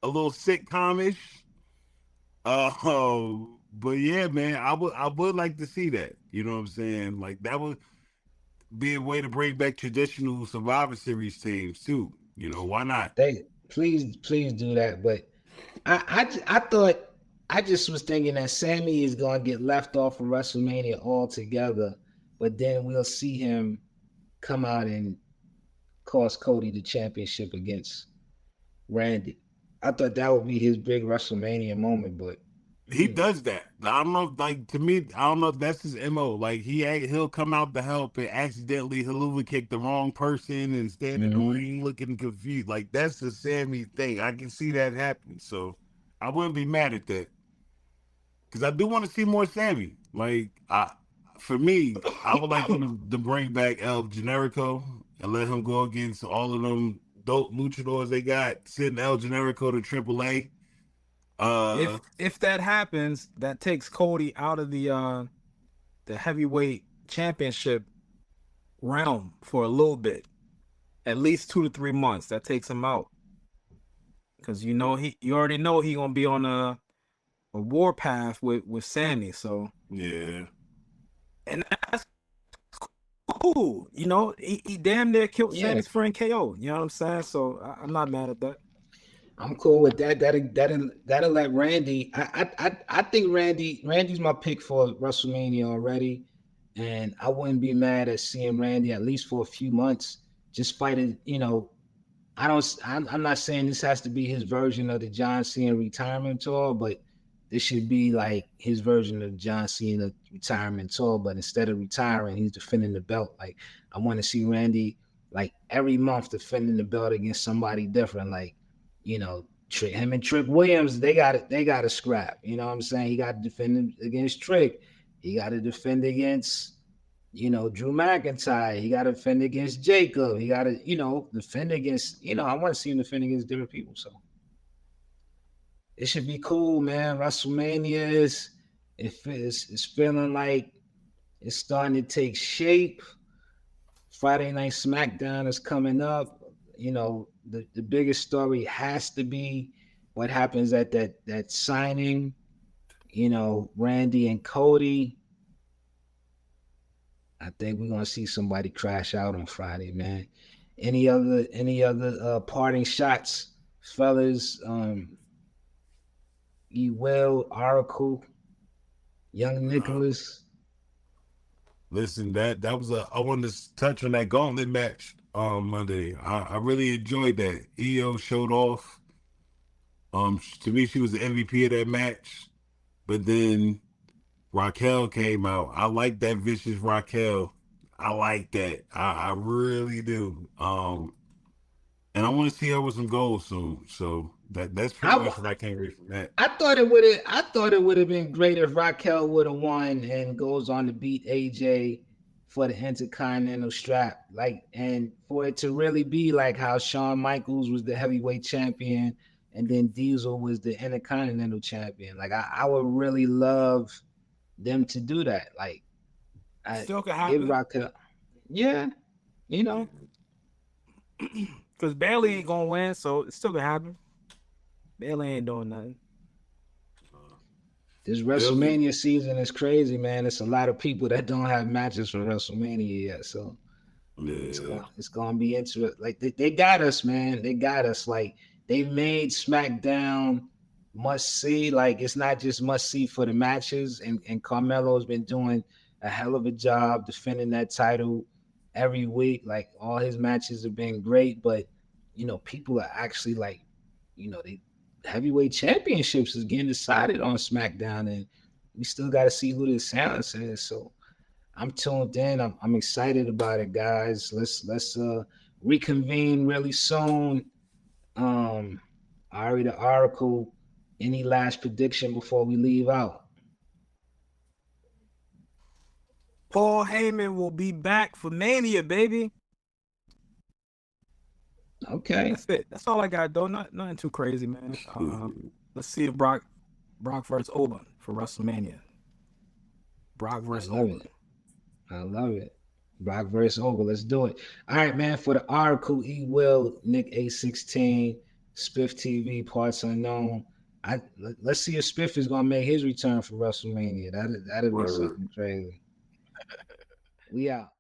sitcomish. But yeah, man, I would like to see that. You know what I'm saying? Like that would be a way to bring back traditional Survivor Series teams too. You know, why not? They please do that. But I thought I just was thinking that Sammy is gonna get left off of WrestleMania altogether, but then we'll see him come out and cost Cody the championship against Randy. I thought that would be his big WrestleMania moment, but He you know, does that. I don't know. Like to me, I don't know if that's his mo. Like he'll come out to help and accidentally he'll kick the wrong person and stand in the hmm ring looking confused. Like that's the Sammy thing. I can see that happening. So I wouldn't be mad at that because I do want to see more Sammy. For me, I would like him to bring back El Generico and let him go against all of them dope luchadors they got. Send El Generico to AAA. If that happens, that takes Cody out of the heavyweight championship realm for a little bit, at least 2 to 3 months. That takes him out because you already know he gonna be on a war path with Sammy. So, Yeah. and that's cool. He damn near killed yeah, Sammy's friend KO. You know what I'm saying? So I'm not mad at that. I'm cool with that. That'll let Randy. I think Randy's my pick for WrestleMania already, and I wouldn't be mad at seeing Randy at least for a few months just fighting. I don't. I'm not saying this has to be his version of the John Cena retirement tour, but this should be like his version of John Cena retirement tour. But instead of retiring, he's defending the belt. Like I want to see Randy like every month defending the belt against somebody different. Like him and Trick Williams, they got it. They got to scrap. You know what I'm saying? He got to defend against Trick. He got to defend against Drew McIntyre. He got to defend against Jacob. He got to, defend against, I want to see him defend against different people. So it should be cool, man. WrestleMania it's feeling like it's starting to take shape. Friday Night SmackDown is coming up. The biggest story has to be what happens at that signing. Randy and Cody. I think we're gonna see somebody crash out on Friday, man. Any other parting shots, fellas? E Will, Oracle, Young Nicholas. Listen, that was I wanted to touch on that gauntlet match on Monday. I really enjoyed that. EO showed off. To me, she was the MVP of that match. But then Raquel came out. I like that vicious Raquel. I like that. I really do. And I want to see her with some goals soon. So that's pretty I much what I came away from that. I thought it would have been great if Raquel would have won and goes on to beat AJ for the Intercontinental strap. Like, and for it to really be like how Shawn Michaels was the heavyweight champion and then Diesel was the Intercontinental champion. Like I would really love them to do that. Like I Still could give happen Raquel. Yeah, you know, because Bailey ain't gonna win, so it still could happen. Bailey ain't doing nothing. this Billy, WrestleMania season is crazy, man. It's a lot of people that don't have matches for WrestleMania yet. So it's yeah. gonna be interesting. Like they got us, man. They got us. Like they made SmackDown must see. Like it's not just must see for the matches. And Carmelo has been doing a hell of a job defending that title every week. Like all his matches have been great, but people are actually like, they heavyweight championships is getting decided on SmackDown, and we still got to see who the silence is. So I'm tuned in. I'm excited about it, guys. Let's reconvene really soon. I read the article. Any last prediction before we leave out? Paul Heyman will be back for Mania, baby. Okay. That's it. That's all I got, though. Nothing too crazy, man. Let's see if Brock Brock versus Oba for WrestleMania. Brock versus love Oba. it. I love it. Brock versus Ogle. Let's do it. All right, man. For the article, E Will, Nick A16, Spiff TV, Parts Unknown. Let's see if Spiff is gonna make his return for WrestleMania. That'd be Word. something crazy. We out.